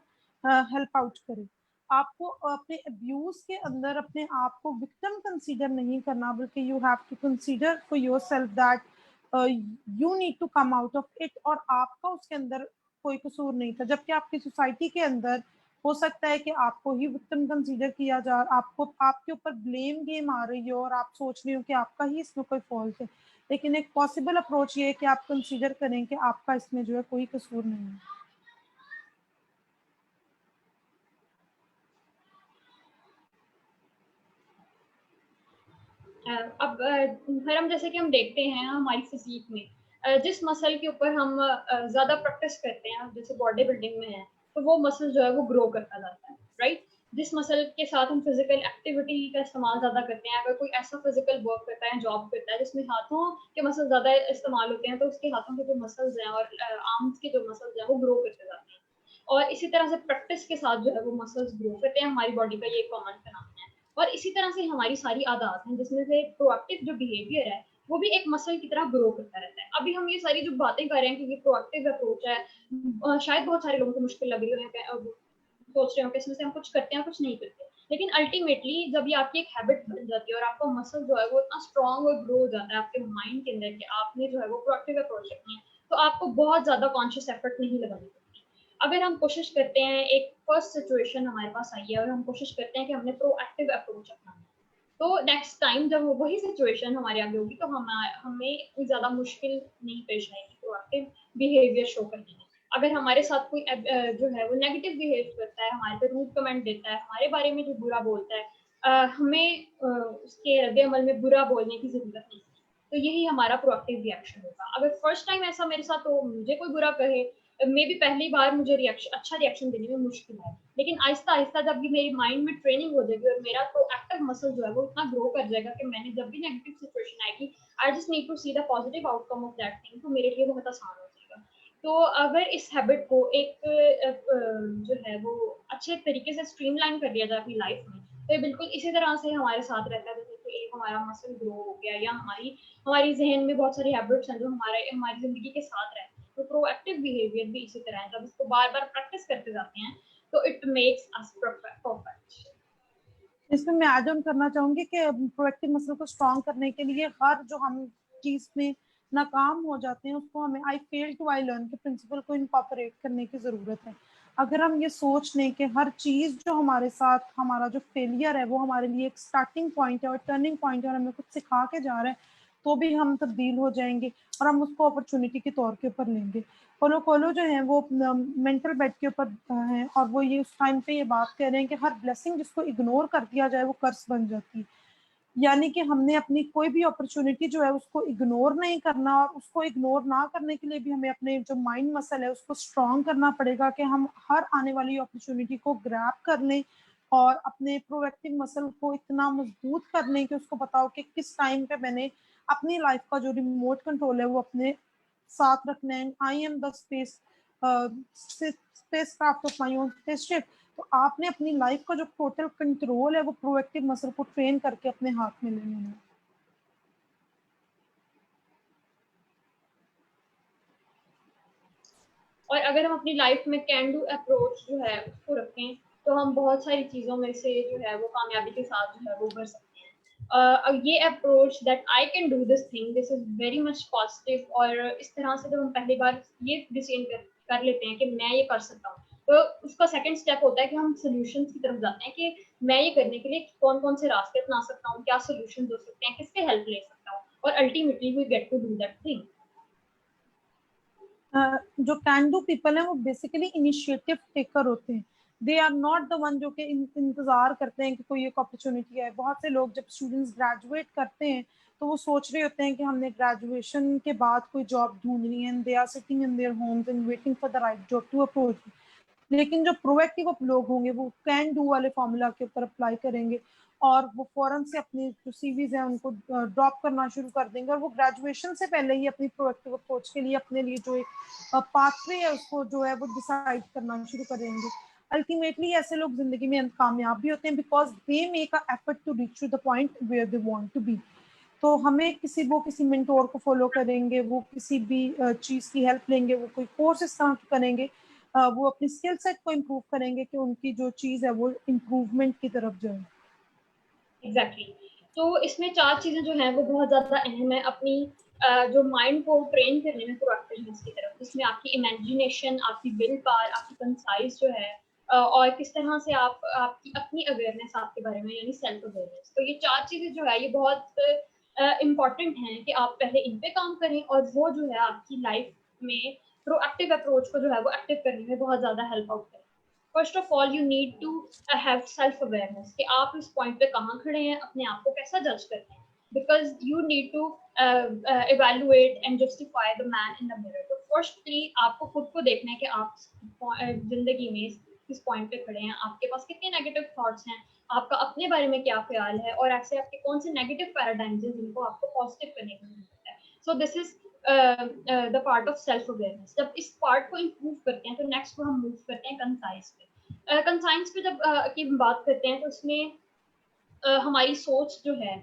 हेल्प आउट करे। आपको अपने अब्यूज के अंदर अपने आप को विक्टिम कंसीडर नहीं करना, बल्कि you have to consider for yourself that you need to come out of it, और आपका उसके अंदर कोई कसूर नहीं था, जबकि आपकी सोसाइटी के अंदर हो सकता है कि आपको ही विक्टिम कंसीडर किया जा, आपको आपके ऊपर ब्लेम गेम आ रही हो और आप सोच रहे हो कि आपका ही इसमें कोई फॉल्ट है। लेकिन एक पॉसिबल अप्रोच ये है कि आप कंसीडर करें कि आपका इसमें जो है कोई कसूर नहीं है। अब हरम, जैसे कि हम देखते हैं हमारी फिजिक में जिस मसल के ऊपर हम ज्यादा प्रैक्टिस करते हैं, जैसे बॉडी बिल्डिंग में है, तो वो मसल जो है वो ग्रो करता जाता है, राइट। जिस मसल के साथ हम फिजिकल एक्टिविटी का इस्तेमाल ज्यादा करते हैं, अगर कोई ऐसा फिजिकल वर्क करता है, जॉब करता है जिसमें हाथों के मसल ज्यादा इस्तेमाल होते हैं, तो उसके हाथों के जो मसल्स हैं और आर्म्स के जो मसल्स हैं वो ग्रो करते जाते हैं। और इसी तरह से प्रैक्टिस के साथ जो है वो मसल्स ग्रो करते हैं हमारी बॉडी का, ये कॉमन फिनोमेना है। और इसी तरह से हमारी सारी आदत हैं, जिसमें से प्रोएक्टिव जो बिहेवियर है वो भी एक मसल की तरह ग्रो करता रहता है। अभी हम ये सारी जो बातें कर रहे हैं कि ये प्रोएक्टिव अप्रोच है, शायद बहुत सारे लोगों को मुश्किल लग रही है, सोच रहे हो कि इसमें से हम कुछ करते हैं कुछ नहीं करते, लेकिन अल्टीमेटली जब ये आपकी एक हैबिट बन जाती है और आपका मसल जो है वो इतना स्ट्रॉन्ग और ग्रो हो जाता है आपके माइंड के अंदर कि आपने जो है वो प्रोएक्टिव अप्रोच रखनी है, तो आपको बहुत ज्यादा कॉन्शियस एफर्ट नहीं लगानी पड़ती। अगर हम कोशिश करते हैं, एक फर्स्ट सिचुएशन हमारे पास आई है और हम कोशिश करते हैं कि हमने प्रोएक्टिव अप्रोच अपनाना, तो नेक्स्ट टाइम जब वही सिचुएशन हमारे आगे होगी तो हमें इतनी ज्यादा मुश्किल नहीं पेश आएगी प्रोएक्टिव बिहेवियर शो करने में। अगर हमारे साथ कोई जो है वो नेगेटिव बिहेव करता है, हमारे पे रूड कमेंट देता है, हमारे बारे में जो बुरा बोलता है, हमें उसके रद्द अमल में बुरा बोलने की जरूरत नहीं। तो यही हमारा प्रोएक्टिव रिएक्शन होगा। अगर फर्स्ट टाइम ऐसा मेरे साथ हो, मुझे कोई बुरा कहे, मे बी पहली बार मुझे अच्छा रिएक्शन देने में मुश्किल है, लेकिन आहिस्ता आहिस्ता जब भी मेरी माइंड में ट्रेनिंग हो जाएगी और मेरा तो एक्टिव मसल जो है वो इतना ग्रो कर जाएगा कि मैंने जब भी नेगेटिव सिचुएशन आएगी, I just need to see the positive outcome of that thing, तो मेरे लिए बहुत आसान हो जाएगा। तो अगर इस हैबिट को एक जो है वो अच्छे तरीके से स्ट्रीमलाइन कर लिया जाए अपनी लाइफ में, तो ये बिल्कुल इसी तरह से हमारे साथ रहता है जैसे एक हमारा मसल ग्रो हो गया, या हमारी जहन में बहुत सारी हैबिट्स हैं जो हमारी जिंदगी के साथ रहते हैं। तो प्रोएक्टिव बिहेवियर भी इसी तरह है, जब इसको बार बार प्रैक्टिस करते जाते हैं तो इट मेक्स अस परफेक्ट। इसमें मैं ऐड ऑन करना चाहूंगी कि प्रोएक्टिव मसल को स्ट्रॉन्ग करने के लिए हर जो हम चीज में नाकाम हो जाते हैं उसको हमें आई फेल टू आई लर्न के प्रिंसिपल को इनकॉर्पोरेट करने की जरूरत है। अगर हम ये सोच लें कि हर चीज जो हमारे साथ, हमारा जो फेलियर है वो हमारे लिए एक स्टार्टिंग पॉइंट है और टर्निंग पॉइंट है और हमें कुछ सिखा के जा रहा है, तो भी हम तब्दील हो जाएंगे और हम उसको अपॉर्चुनिटी के तौर के ऊपर लेंगे। पोलो कोलो जो है वो मेंटल बेड के ऊपर हैं और वो ये उस टाइम पे ये बात कह रहे हैं कि हर ब्लेसिंग जिसको इग्नोर कर दिया जाए वो कर्स बन जाती है। यानी कि हमने अपनी कोई भी अपॉर्चुनिटी जो है उसको इग्नोर नहीं करना, और उसको इग्नोर ना करने के लिए भी हमें अपने जो माइंड मसल है उसको स्ट्रॉन्ग करना पड़ेगा कि हम हर आने वाली अपॉर्चुनिटी को ग्रैब कर लें और अपने प्रोएक्टिव मसल को इतना मजबूत कर लें कि उसको बताओ कि किस टाइम पे मैंने अपनी लाइफ का जो रिमोट कंट्रोल है वो अपने साथ रखना है। I am the space craft of my own spaceship. तो आपने अपनी लाइफ का जो टोटल कंट्रोल है वो प्रोएक्टिव मसल को ट्रेन करके अपने हाथ में ले लेना है। और अगर हम अपनी लाइफ में कैन डू अप्रोच जो है उसको रखें तो हम बहुत सारी चीज़ों में से जो है वो कामयाबी के साथ जो है वो कर सकते हैं। ये approach that I can do this thing, this is very much positive. और इस तरह से जब हम पहली बार ये डिसीजन कर लेते हैं कि मैं ये कर सकता हूँ, तो उसका सेकंड स्टेप होता है कि हम सोल्यूशंस की तरफ जाते हैं कि मैं ये करने के लिए कौन कौन से रास्ते अपना सकता हूँ, क्या सोल्यूशन हो सकते हैं, किससे हेल्प ले सकता हूँ, और ultimately we get to do that thing. जो कैन डू पीपल है वो बेसिकली इनिशिएटिव टेकर होते हैं। They are not the one जो कि इंतजार करते हैं कि कोई एक अपॉर्चुनिटी है। बहुत से लोग जब स्टूडेंट्स ग्रेजुएट करते हैं तो वो सोच रहे होते हैं कि हमने ग्रेजुएशन के बाद कोई जॉब ढूंढनी है, they are sitting in their homes and waiting for the right job to approach. लेकिन जो प्रोएक्टिव लोग होंगे वो कैन डू वाले फॉर्मूला के ऊपर अप्लाई करेंगे और वो फौरन से अपनी जो सीवीज हैं उनको ड्रॉप करना शुरू कर देंगे और वो ग्रेजुएशन से पहले ही अपनी प्रोएक्टिव अप्रोच के लिए अपने लिए जो एक पाथवे है उसको जो है वो डिसाइड करना शुरू करेंगे। अल्टीमेटली ऐसे लोग जिंदगी में कामयाब भी होते हैं because they make a effort to reach to the point where they want to be. तो हमें किसी मेंटोर को फॉलो करेंगे, वो किसी भी चीज़ की हेल्प लेंगे, वो कोई कोर्स इस तरह करेंगे, वो अपनी स्किल सेट को इम्प्रूव करेंगे कि उनकी जो चीज़ है वो इम्प्रूवमेंट की तरफ जाए। एग्जैक्टली तो इसमें 4 चीजें जो हैं वो बहुत ज्यादा अहम है अपनी जो माइंड को ट्रेन करने में प्रोएक्टिवनेस की तरफ, जिसमें आपकी इमेजिनेशन, आपकी विल पावर, आपकी कंसाइज जो है, और किस तरह से आपकी अपनी अवेयरनेस आपके बारे में, यानी सेल्फ अवेयरनेस। तो ये 4 चीजें जो है ये बहुत इम्पॉर्टेंट हैं कि आप पहले इन पे काम करें, और वो जो है आपकी लाइफ में प्रोएक्टिव अप्रोच को जो है वो एक्टिव करने में बहुत ज्यादा हेल्प आउट करें। First of all you need to have self awareness कि आप इस पॉइंट पे कहाँ खड़े हैं, अपने आप को कैसा जज करते हैं, because you need to evaluate and justify the man in the mirror। तो फर्स्टली आपको खुद को देखना है कि आप जिंदगी में किस पॉइंट पे खड़े हैं, आपके पास कितने नेगेटिव थॉट्स हैं, आपका अपने बारे में क्या ख्याल है, और ऐसे आपके कौन से नेगेटिव पैराडाइम्स हैं जिनको आपको पॉजिटिव करने की जरूरत है। So this is the part of self awareness. जब इस पार्ट को इम्प्रूव करते हैं तो नेक्स्ट को हम मूव करते हैं कंसाइज पे। कंसाइंस पे जब की बात करते हैं तो उसमें हमारी सोच जो है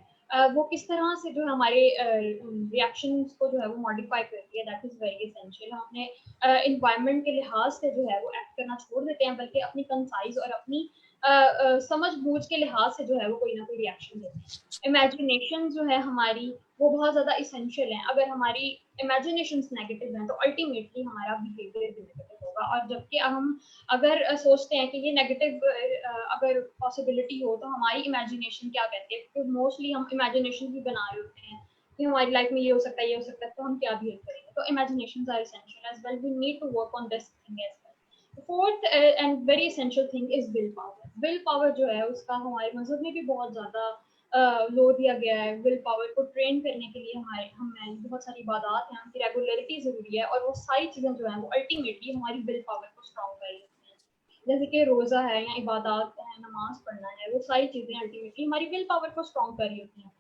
वो किस तरह से जो हमारे रिएक्शंस को जो है वो मॉडिफाई करती है, दैट इज वेरी एसेंशियल। हम अपने इन्वायरमेंट के लिहाज से जो है वो एक्ट करना छोड़ देते हैं, बल्कि अपनी कंसाइज और अपनी समझ बूझ के लिहाज से जो है वो कोई ना कोई रिएक्शन देते हैं। इमेजिनेशन जो है हमारी वो बहुत ज्यादा इसेंशियल है। अगर हमारी इमेजिनेशन नेगेटिव है तो अल्टीमेटली हमारा बिहेवियर भी नेगेटिव होगा। और जबकि हम अगर सोचते हैं कि ये नेगेटिव अगर पॉसिबिलिटी हो तो हमारी इमेजिनेशन क्या कहती है, क्योंकि मोस्टली हम इमेजिनेशन भी बना रहे होते हैं कि हमारी लाइफ में ये हो सकता है, ये हो सकता है, तो हम क्या बिहेव करेंगे। तो imagination are essential as well, we need to work on this thing as well. Fourth and very essential thing is will power. Will power जो है उसका हमारे मजहब में भी बहुत ज्यादा लो दिया गया है। विल पावर को ट्रेन करने के लिए हमें बहुत सारी इबादत हैं, उनकी रेगुलरिटी जरूरी है, और वो सारी चीजें जो है वो अल्टीमेटली हमारी विल पावर को स्ट्रॉन्ग कर लेती हैं। जैसे कि रोजा है या इबादत है, नमाज पढ़ना है, वो सारी चीजें अल्टीमेटली हमारी विल पावर को स्ट्रॉन्ग कर रही होती हैं।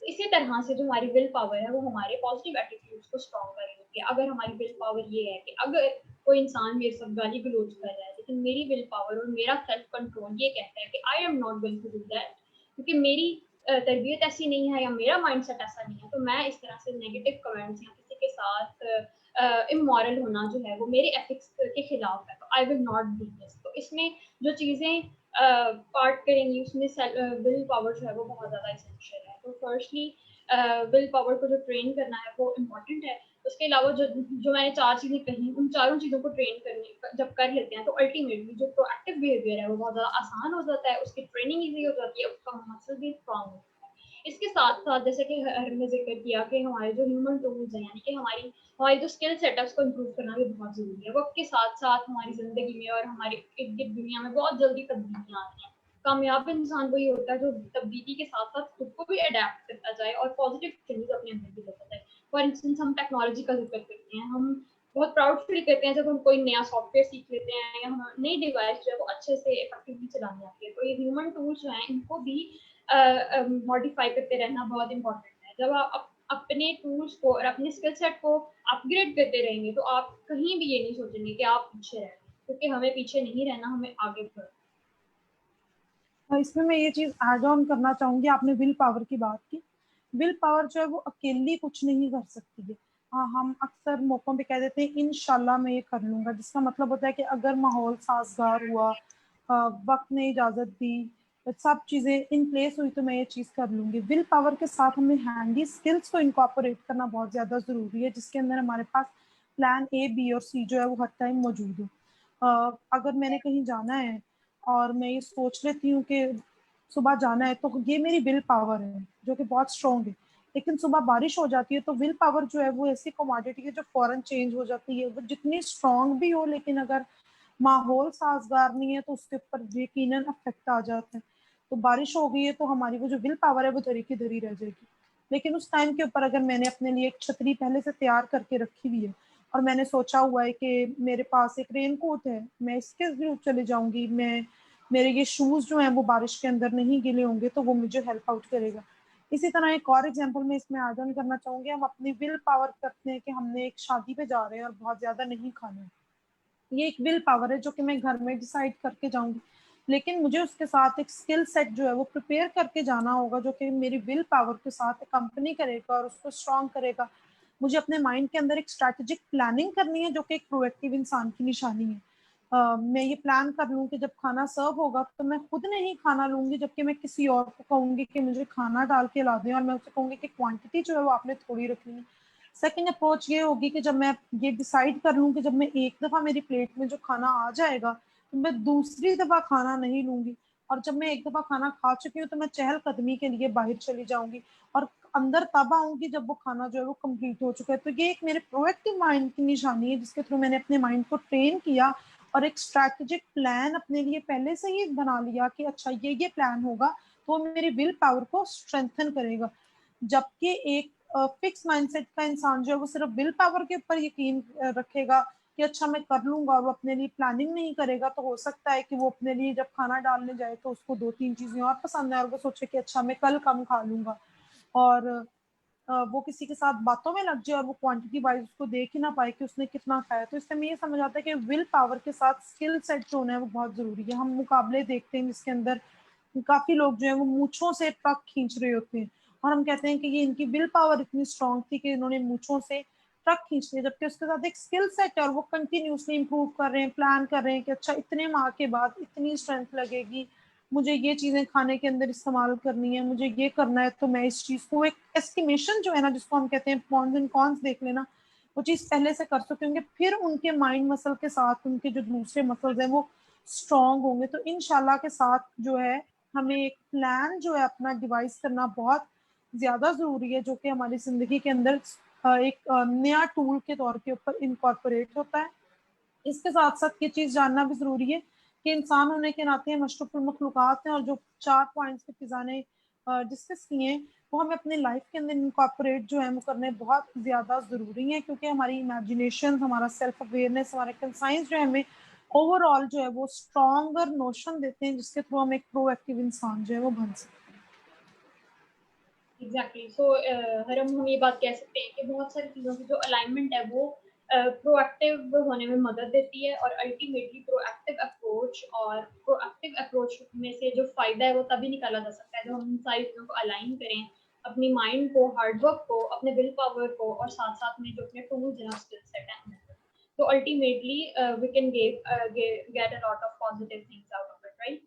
इसी तरह से जो हमारी विल पावर है वो हमारे पॉजिटिव एटीट्यूड्स को स्ट्रॉन्ग कर रही होती है। अगर हमारी विल पावर ये है कि अगर कोई इंसान मेरे साथ गाली गलौज कर रहा है, लेकिन मेरी विल पावर और मेरा सेल्फ कंट्रोल ये कहता है कि I am not going to do that, क्योंकि मेरी तरबियत ऐसी नहीं है या मेरा माइंडसेट ऐसा नहीं है, तो मैं इस तरह से नेगेटिव कमेंट्स या किसी के साथ इमोरल होना जो है वो मेरे एथिक्स के खिलाफ है, तो I will not do this. तो इसमें जो चीज़ें पार्ट करेंगी उसमें विल पावर जो है वो बहुत ज़्यादा इसेंशियल है। तो फर्स्टली विल पावर को जो ट्रेन करना है वो इम्पोर्टेंट है। उसके अलावा जो मैंने 4 चीज़ें कही, उन चारों चीज़ों को ट्रेन करने जब कर लेते हैं तो अल्टीमेटली जो प्रोएक्टिव बिहेवियर है वो बहुत ज़्यादा आसान हो जाता है, उसकी ट्रेनिंग ईजी हो जाती है, उसका मसल भी स्ट्रांग होता है। इसके साथ साथ जैसे कि हर ने जिक्र किया कि हमारे जो ह्यूमन टूल्स हैं, यानी कि हमारी जो स्किल सेट है उसको इम्प्रूव करना भी बहुत ज़रूरी है। वक्त के साथ साथ हमारी ज़िंदगी में और हमारे इर्द गिर्द दुनिया में बहुत जल्दी तब्दीलियाँ आती हैं। कामयाब इंसान वही होता है जो तब्दीली के साथ साथ खुद को भी अडेप्ट करता जाए और पॉजिटिव चेंजेस अपने अंदर भी लेता जाए। फॉर इंस्टेंस हम टेक्नोलॉजी का जिक्र करते हैं, हम बहुत प्राउड फील करते हैं जब हम कोई नया सॉफ्टवेयर सीख लेते हैं या हम नई डिवाइस जो है वो अच्छे से इफेक्टिवली चलानी आती है। तो ये ह्यूमन टूल्स जो हैं इनको भी मॉडिफाई करते रहना बहुत इंपॉर्टेंट है। जब आप अपने टूल्स को और अपने स्किल सेट को अपग्रेड करते रहेंगे तो आप कहीं भी ये नहीं सोचेंगे कि आप पीछे रह रहे हैं, क्योंकि हमें पीछे नहीं रहना, हमें आगे बढ़ना। इसमें मैं ये चीज ऐड ऑन करना चाहूंगी, आपने विल पावर की बात की। विल पावर जो है वो अकेली कुछ नहीं कर सकती है। हाँ, हम अक्सर मौकों पे कह देते हैं इंशाल्लाह मैं ये कर लूंगा, जिसका मतलब होता है कि अगर माहौल साजगार हुआ, वक्त ने इजाजत दी, सब चीजें इन प्लेस हुई तो मैं ये चीज कर लूंगी। विल पावर के साथ हमें हैंडी स्किल्स को इनकॉर्पोरेट करना बहुत ज्यादा जरूरी है, जिसके अंदर हमारे पास प्लान ए, बी और सी जो है वो हर टाइम मौजूद हो। अगर मैंने कहीं जाना है और मैं ये सोच लेती हूँ कि सुबह जाना है, तो ये मेरी विल पावर है जो कि बहुत स्ट्रॉन्ग है। लेकिन सुबह बारिश हो जाती है तो विल पावर जो है वो ऐसी कमोडिटी है जो फौरन चेंज हो जाती है। वो जितनी स्ट्रॉन्ग भी हो, लेकिन अगर माहौल साजगार नहीं है तो उसके ऊपर यकीनन अफेक्ट आ जाता है। तो बारिश हो गई है तो हमारी वो जो विल पावर है वो धरी की धरी रह जाएगी। लेकिन उस टाइम के ऊपर अगर मैंने अपने लिए एक छतरी पहले से तैयार करके रखी हुई है और मैंने सोचा हुआ है कि मेरे पास एक रेनकोट है, मैं इसके जरूर चले जाऊंगी, मैं मेरे ये शूज जो हैं वो बारिश के अंदर नहीं गीले होंगे, तो वो मुझे हेल्प आउट करेगा। इसी तरह एक और एग्जांपल मैं इसमें ऐड ऑन करना चाहूंगी। हम अपनी विल पावर करते हैं कि हमने एक शादी पे जा रहे हैं और बहुत ज्यादा नहीं खाना है। ये एक विल पावर है जो कि मैं घर में डिसाइड करके जाऊंगी, लेकिन मुझे उसके साथ एक स्किल सेट जो है वो प्रिपेयर करके जाना होगा जो कि मेरी विल पावर के साथ कंपनी करेगा और उसको स्ट्रॉन्ग करेगा। मुझे अपने माइंड के अंदर एक स्ट्रैटेजिक प्लानिंग करनी है जो कि एक प्रोएक्टिव इंसान की निशानी है। मैं ये प्लान कर लूँ कि जब खाना सर्व होगा तो मैं खुद नहीं खाना लूंगी, जबकि मैं किसी और को कहूंगी कि मुझे खाना डाल के ला दें, और मैं उससे कहूंगी कि क्वांटिटी जो है वो आपने थोड़ी रखनी है। सेकेंड अप्रोच ये होगी कि जब मैं ये डिसाइड कर लूँ कि जब मैं एक दफ़ा मेरी प्लेट में जो खाना आ जाएगा तो मैं दूसरी दफ़ा खाना नहीं लूंगी, और जब मैं एक दफ़ा खाना खा चुकी हूँ तो मैं चहलकदमी के लिए बाहर चली जाऊंगी और अंदर तब आऊंगी जब वो खाना जो है वो कंप्लीट हो चुका है। तो ये एक मेरे प्रोएक्टिव माइंड की निशानी है जिसके थ्रू मैंने अपने माइंड को ट्रेन किया और एक स्ट्रैटेजिक प्लान अपने लिए पहले से ही बना लिया कि अच्छा ये प्लान होगा, तो मेरी विल पावर को स्ट्रेंथन करेगा। जबकि एक फिक्स माइंडसेट का इंसान जो है वो सिर्फ विल पावर के ऊपर यकीन रखेगा कि अच्छा मैं कर लूंगा, और वो अपने लिए प्लानिंग नहीं करेगा, तो हो सकता है कि वो अपने लिए जब खाना डालने जाए तो उसको 2-3 चीजें और पसंद है और वो सोचे कि अच्छा मैं कल कम खा लूंगा, और वो किसी के साथ बातों में लग जाए और वो क्वांटिटी वाइज उसको देख ही ना पाए कि उसने कितना खाया। तो इससे हमें ये समझ आता है कि विल पावर के साथ स्किल सेट जो होना है वो बहुत जरूरी है। हम मुकाबले देखते हैं जिसके अंदर काफी लोग जो है वो मूछों से ट्रक खींच रहे होते हैं, और हम कहते हैं कि ये इनकी विल पावर इतनी स्ट्रांग थी कि इन्होंने मूछों से ट्रक खींच लिया, जबकि उसके साथ एक स्किल सेट है और वो कंटिन्यूसली इंप्रूव कर रहे हैं, प्लान कर रहे हैं कि अच्छा इतने माह के बाद इतनी स्ट्रेंथ लगेगी, मुझे ये चीजें खाने के अंदर इस्तेमाल करनी है, मुझे ये करना है, तो मैं इस चीज को एक एस्टिमेशन जो है ना, जिसको हम कहते हैं प्रॉन्स एंड कॉन्स देख लेना, वो चीज पहले से कर चुके होंगे, फिर उनके माइंड मसल के साथ उनके जो दूसरे मसल्स हैं वो स्ट्रांग होंगे। तो इंशाल्लाह के साथ जो है हमें एक प्लान जो है अपना डिवाइस करना बहुत ज्यादा जरूरी है, जो कि हमारी जिंदगी के अंदर एक नया टूल के तौर के ऊपर इनकॉर्पोरेट होता है। इसके साथ साथ ये चीज जानना भी जरूरी है कि इंसान होने के नाते हम अशरफुल मखलूकात हैं, और जो 4 पॉइंट्स के फिजा ने डिस्कस किए हैं वो हमें अपने लाइफ के अंदर इनकॉर्पोरेट जो है वो करने बहुत ज्यादा जरूरी है, क्योंकि हमारी इमेजिनेशन, हमारा सेल्फ अवेयरनेस, हमारे कंसाइंस जो है हमें ओवरऑल जो है वो स्ट्रॉन्गर नोशन देते हैं जिसके थ्रू हम एक प्रोएक्टिव इंसान जो है वो बन सकते हैं। एग्जैक्टली। सो हरम हम ये बात कह सकते हैं कि बहुत सारी चीज़ों की जो अलाइनमेंट है वो प्रोएक्टिव होने में मदद देती है। और अल्टीमेटली प्रोएक्टिव अप्रोच और प्रोएक्टिव अप्रोच में से जो फ़ायदा है वो तभी निकाला जा सकता है जब हम इन सारी चीज़ों को अलाइन करें, अपनी माइंड को, हार्डवर्क को, अपने विल पावर को, और साथ साथ में जो अपने टूल्स हैं, स्किल सेट हैं। So ultimately, we can get a lot of positive things out of it, right?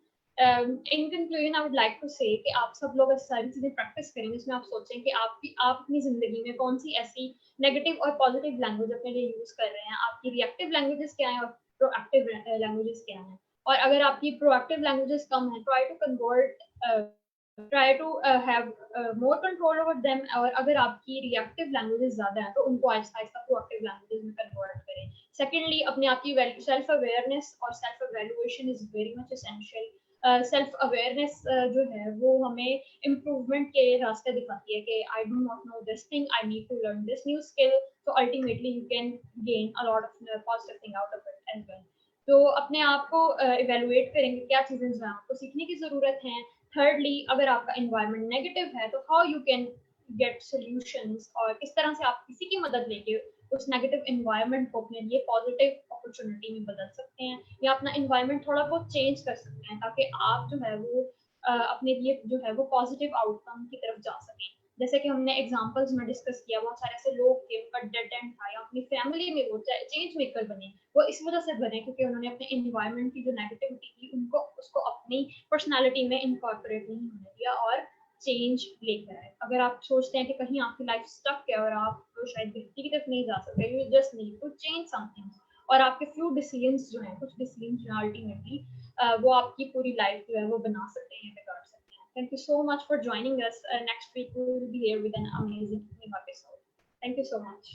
In conclusion, I would like to say कि आप सब लोग इस सारी चीजें प्रैक्टिस करें जिसमें आप सोचें कि आप अपनी जिंदगी में कौन सी ऐसी नेगेटिव और पॉजिटिव लैंग्वेज अपने लिए यूज कर रहे हैं, आपकी रिएक्टिव लैंग्वेजेस क्या हैं और प्रोएक्टिव लैंग्वेजेस क्या हैं। और अगर आपकी प्रोएक्टिव लैंग्वेजेस कम है, try to convert, try to have more control over them. और अगर आपकी रिएक्टिव लैंग्वेजेस ज्यादा हैं तो उनको आहिस्ता आहिस्ता प्रोएक्टिव लैंग्वेजेस में कन्वर्ट करें। सेकेंडली, अपने आप की सेल्फ अवेयरनेस और self evaluation is very much essential. Self awareness जो है वो हमें इम्प्रूवमेंट के रास्ते दिखाती है कि I do not know this thing, I need to learn this new skill. तो ultimately you can gain a lot of positive thing out of it as well. तो अपने आप को इवेलुएट करेंगे क्या चीजें जो है आपको सीखने की जरूरत है। थर्डली, अगर आपका एनवायरनमेंट नेगेटिव है तो how you can get solutions, और किस तरह से आप किसी की मदद लेके उस नेगेटिव एनवायरनमेंट को अपने लिए पॉजिटिव अपॉर्चुनिटी में बदल सकते हैं, या अपना एनवायरनमेंट थोड़ा बहुत चेंज कर सकते हैं ताकि आप जो है वो अपने लिए जो है वो पॉजिटिव आउटकम की तरफ जा सकें। जैसे कि हमने एग्जांपल्स में डिस्कस किया, बहुत सारे ऐसे लोग थे उनका डेड एंड था, या अपनी फैमिली में वो चेंज मेकर बने, वो इस वजह से बने क्योंकि उन्होंने अपने एनवायरनमेंट की जो नेगेटिविटी थी उनको उसको अपनी पर्सनालिटी में इनकॉर्पोरेट नहीं होने दिया और चेंज लेकर आए। अगर आप सोचते हैं कि कहीं आपकी लाइफ स्टक है और आप तो शायद बेहतरी की तरफ नहीं जा सकते, you just need to change something. और आपके फ्यू डिसीजंस जो हैं, कुछ डिसीजंस जो हैं अल्टीमेटली वो आपकी पूरी लाइफ जो है वो बना सकते हैं, बिगाड़ सकते हैं। Thank you so much for joining us. Next week we will be here with an amazing new episode. Thank you so much.